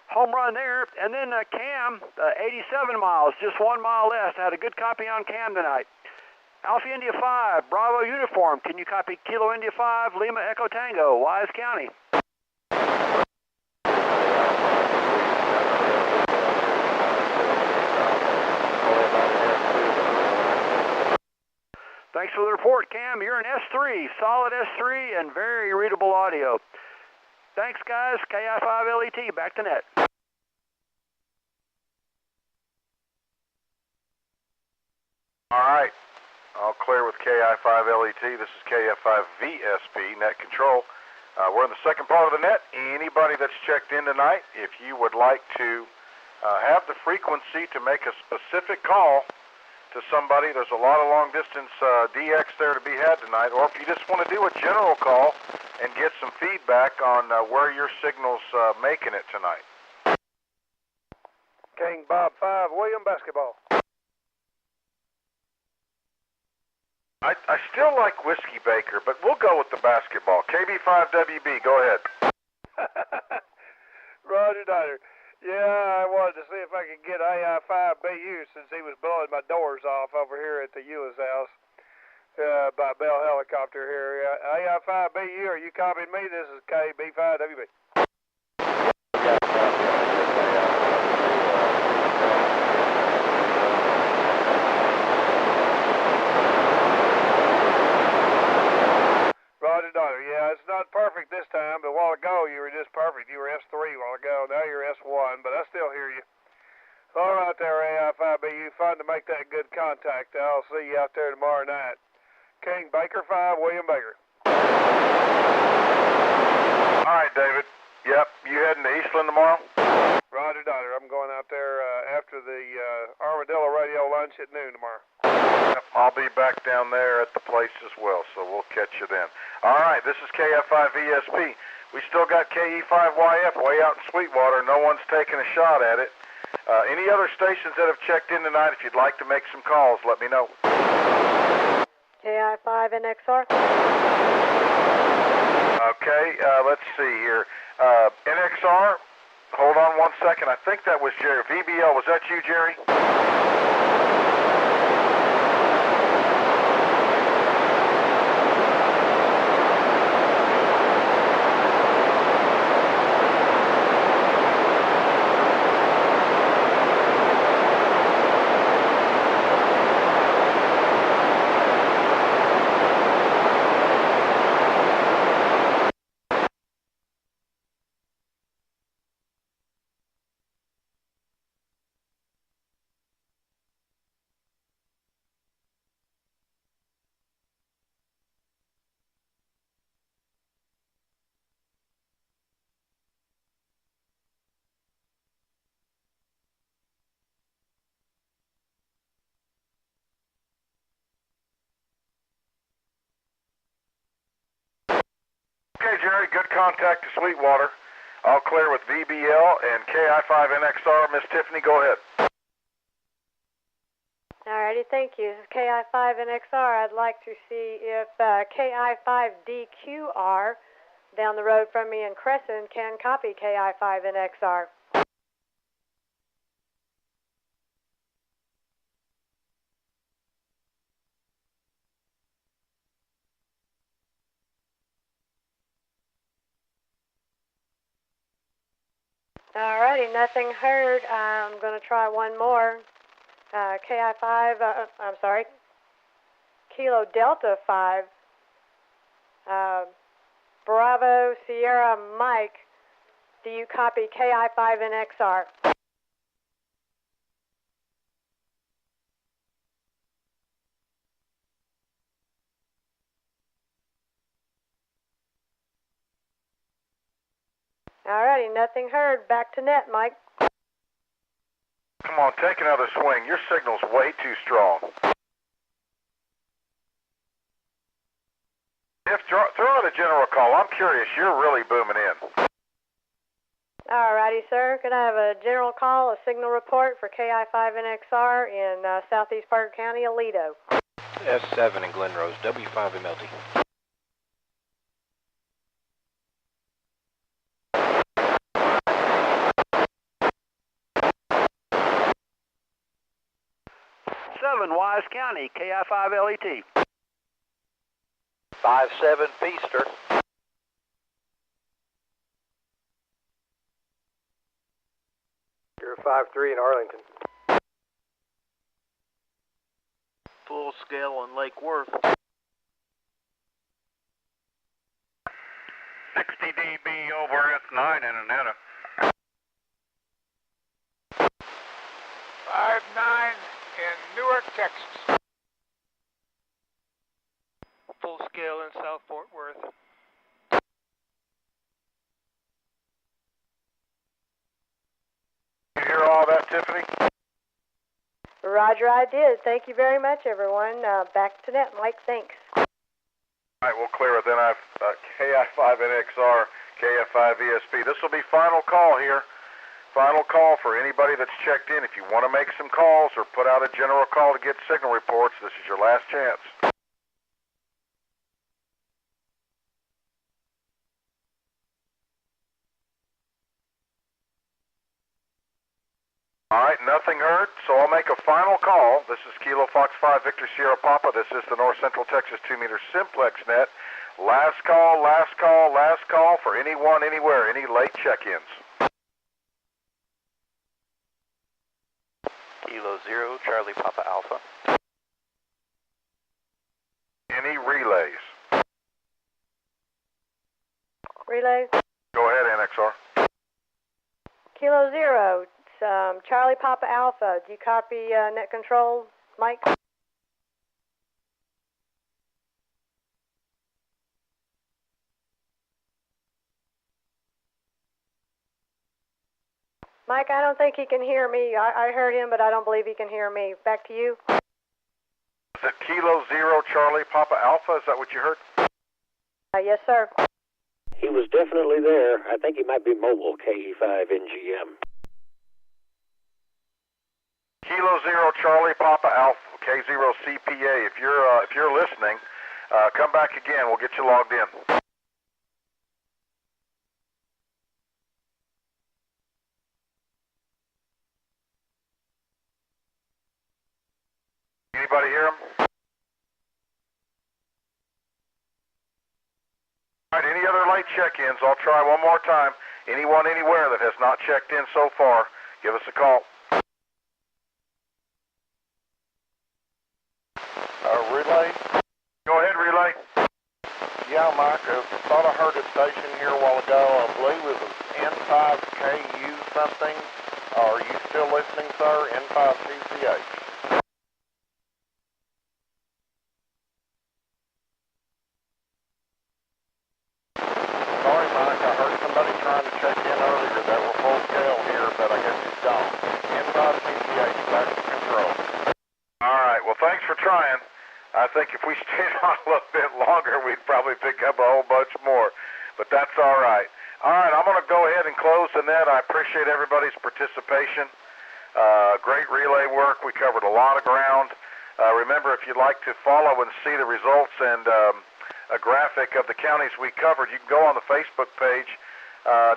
[SPEAKER 19] home run there. And then Cam, 87 miles, just 1 mile less. I had a good copy on Cam tonight. Alpha India 5, Bravo Uniform. Can you copy Kilo India 5, Lima Echo Tango, Wise County? Thanks for the report, Cam. You're an S3, solid S3 and very readable audio. Thanks, guys. KI5LET, back to net.
[SPEAKER 1] All right. All clear with KI5LET. This is KF5VSP, net control. We're in the second part of the net. Anybody that's checked in tonight, if you would like to have the frequency to make a specific call to somebody, there's a lot of long-distance DX there to be had tonight, or if you just want to do a general call and get some feedback on where your signal's making it tonight.
[SPEAKER 8] King Bob 5, William basketball.
[SPEAKER 1] I still like Whiskey Baker, but we'll go with the basketball. KB5WB, go ahead.
[SPEAKER 8] Roger, Dodger. Yeah, I wanted to see if I could get AI5BU since he was blowing my doors off over here at the Eula's house by Bell Helicopter here. AI5BU, are you copying me? This is KB5WB. Roger, Dodger. Yeah, it's not perfect this time, but a while ago you were just perfect. You were S3 a while ago. Now you're S1, but I still hear you. All right there, AI5BU. Fun to make that good contact. I'll see you out there tomorrow night. King Baker 5, William Baker.
[SPEAKER 1] All right, David. Yep, you heading to Eastland tomorrow?
[SPEAKER 8] Roger, Dodger. I'm going out there after the Armadillo Radio lunch at noon tomorrow.
[SPEAKER 1] Yep, I'll be back down there at the place as well, so we'll catch you then. All right, this is KF5ESP. We still got KE5YF way out in Sweetwater. No one's taking a shot at it. Any other stations that have checked in tonight, if you'd like to make some calls, let me know.
[SPEAKER 20] KI5NXR.
[SPEAKER 1] Okay, let's see here. NXR, hold on one second. I think that was Jerry. VBL, was that you, Jerry? Okay, Jerry, good contact to Sweetwater. All clear with VBL and KI5NXR. Miss Tiffany, go ahead.
[SPEAKER 20] Alrighty, thank you. This is KI5NXR. I'd like to see if KI5DQR down the road from me in Crescent can copy KI5NXR. Alrighty, nothing heard. I'm going to try one more. Kilo Delta 5, Bravo Sierra Mike, do you copy KI5NXR? Alrighty, nothing heard. Back to net, Mike.
[SPEAKER 1] Come on, take another swing. Your signal's way too strong. Throw out a general call. I'm curious. You're really booming in.
[SPEAKER 20] Alrighty, sir. Could I have a general call, a signal report for KI5NXR in southeast Parker County, Aledo?
[SPEAKER 12] S7 in Glen Rose, W5MLD.
[SPEAKER 19] Wise County, KI5LET.
[SPEAKER 7] 5-7 Feaster.
[SPEAKER 18] You're 5-3 in Arlington.
[SPEAKER 15] Full scale in Lake Worth.
[SPEAKER 11] 60 dB over S9 in Annetta.
[SPEAKER 17] 5-9 in Newark, Texas.
[SPEAKER 3] Full scale in South Fort Worth.
[SPEAKER 1] You hear all that, Tiffany?
[SPEAKER 20] Roger, I did. Thank you very much, everyone. Back to net, Mike. Thanks.
[SPEAKER 1] All right, we'll clear it. Then I have KI5NXR, KF5ESP. This will be final call here. Final call for anybody that's checked in. If you want to make some calls or put out a general call to get signal reports, this is your last chance. All right, nothing heard, so I'll make a final call. This is Kilo Fox 5 Victor Sierra Papa. This is the North Central Texas 2-meter Simplex net. Last call, last call, last call for anyone, anywhere, any late check-ins.
[SPEAKER 12] Kilo 0, Charlie Papa Alpha.
[SPEAKER 1] Any relays?
[SPEAKER 20] Relays?
[SPEAKER 1] Go ahead, NXR.
[SPEAKER 20] Kilo 0, Charlie Papa Alpha. Do you copy net control, Mike? Mike, I don't think he can hear me. I heard him, but I don't believe he can hear me. Back to you.
[SPEAKER 1] Is it Kilo 0 Charlie Papa Alpha? Is that what you heard?
[SPEAKER 20] Yes, sir.
[SPEAKER 6] He was definitely there. I think he might be mobile, KE5NGM.
[SPEAKER 1] Kilo 0 Charlie Papa Alpha, K0 CPA. If you're listening, come back again. We'll get you logged in. Anybody hear him? All right, any other late check-ins? I'll try one more time. Anyone, anywhere that has not checked in so far, give us a call.
[SPEAKER 9] Relay?
[SPEAKER 1] Go ahead, relay.
[SPEAKER 9] Yeah, Mike, I thought I heard a station here a while ago. I believe it was N5KU something. Are you still listening, sir? N5CCH. Sorry, Mike, I heard somebody trying to check in earlier that were full scale here, but I guess it's gone. N5CCH, back to control.
[SPEAKER 1] All right, well, thanks for trying. I think if we stayed on a little bit longer, we'd probably pick up a whole bunch more, but that's all right. All right, I'm going to go ahead and close the net. I appreciate everybody's participation. Great relay work. We covered a lot of ground. Remember, if you'd like to follow and see the results and a graphic of the counties we covered, you can go on the Facebook page,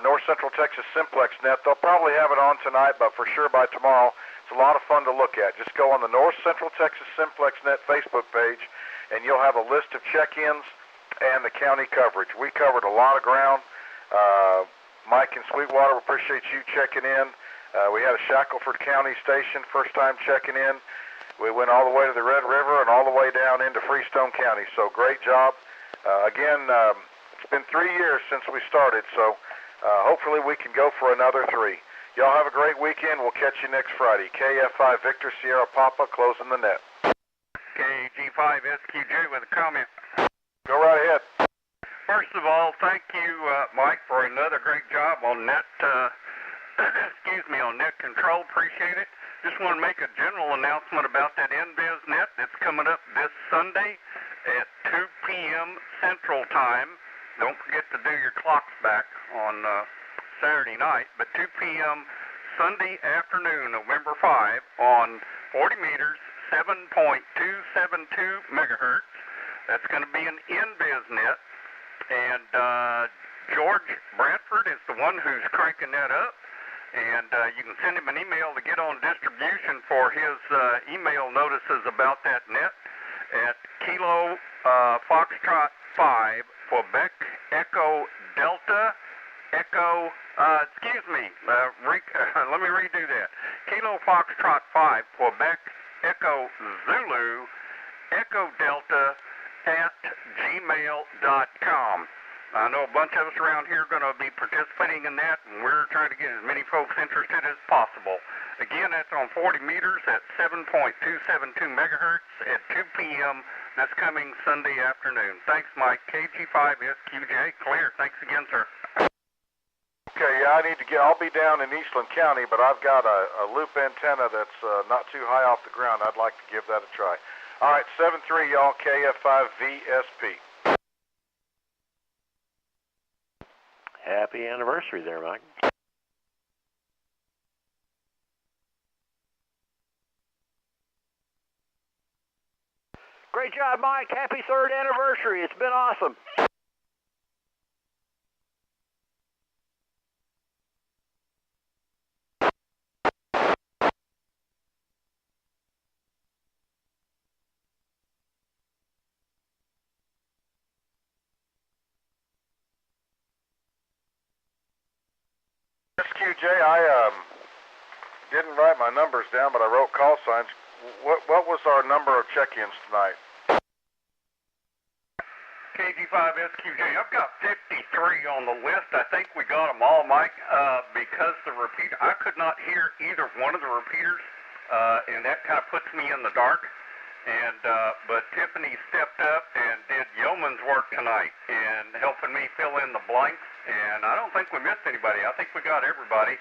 [SPEAKER 1] North Central Texas Simplex Net. They'll probably have it on tonight, but for sure by tomorrow. It's a lot of fun to look at. Just go on the North Central Texas Simplex Net Facebook page, and you'll have a list of check-ins and the county coverage. We covered a lot of ground. Mike in Sweetwater, we appreciate you checking in. We had a Shackleford County station, first time checking in. We went all the way to the Red River and all the way down into Freestone County, so great job. Again, it's been 3 years since we started, so hopefully we can go for another 3. Y'all have a great weekend. We'll catch you next Friday. KF5 Victor Sierra Papa closing the net.
[SPEAKER 11] KG5SQJ with a comment.
[SPEAKER 1] Go right ahead.
[SPEAKER 11] First of all, thank you, Mike, for another great job on net, on net control. Appreciate it. Just want to make a general announcement about that NVIS net that's coming up this Sunday at 2 p.m. Central Time. Don't forget to do your clocks back on Saturday night, but 2 p.m. Sunday afternoon, November 5, on 40 meters, 7.272 megahertz. That's going to be an NVIS net, and George Bradford is the one who's cranking that up, and you can send him an email to get on distribution for his email notices about that net at Kilo Foxtrot 5, Quebec Echo Delta Echo, let me redo that. Kilo Foxtrot 5, Quebec Echo Zulu, Echo Delta at gmail.com. I know a bunch of us around here are going to be participating in that, and we're trying to get as many folks interested as possible. Again, that's on 40 meters at 7.272 megahertz at 2 p.m. That's coming Sunday afternoon. Thanks, Mike. KG5SQJ. Clear. Thanks again, sir.
[SPEAKER 1] Okay, yeah, I'll be down in Eastland County, but I've got a loop antenna that's not too high off the ground. I'd like to give that a try. All right, 7-3, y'all, KF5VSP.
[SPEAKER 6] Happy anniversary there, Mike.
[SPEAKER 19] Great job, Mike. Happy 3rd anniversary. It's been awesome.
[SPEAKER 1] SQJ, I didn't write my numbers down, but I wrote call signs. What was our number of check-ins tonight?
[SPEAKER 11] KG5SQJ, I've got 53 on the list. I think we got them all, Mike, because the repeater, I could not hear either one of the repeaters, and that kind of puts me in the dark. And but Tiffany stepped up and did yeoman's work tonight and helping me fill in the blanks. And I don't think we missed anybody. I think we got everybody.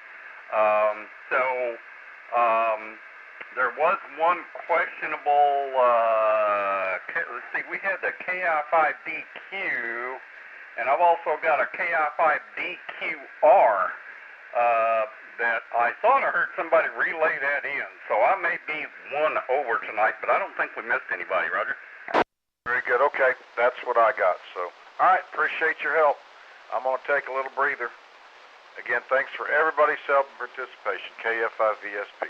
[SPEAKER 11] There was one questionable. Let's see, we had the KI5DQ, and I've also got a KI5DQR. That I thought I heard somebody relay that in, so I may be one over tonight, but I don't think we missed anybody, Roger.
[SPEAKER 1] Very good. Okay, that's what I got. So, all right, appreciate your help. I'm going to take a little breather. Again, thanks for everybody's help and participation. KF5VSP.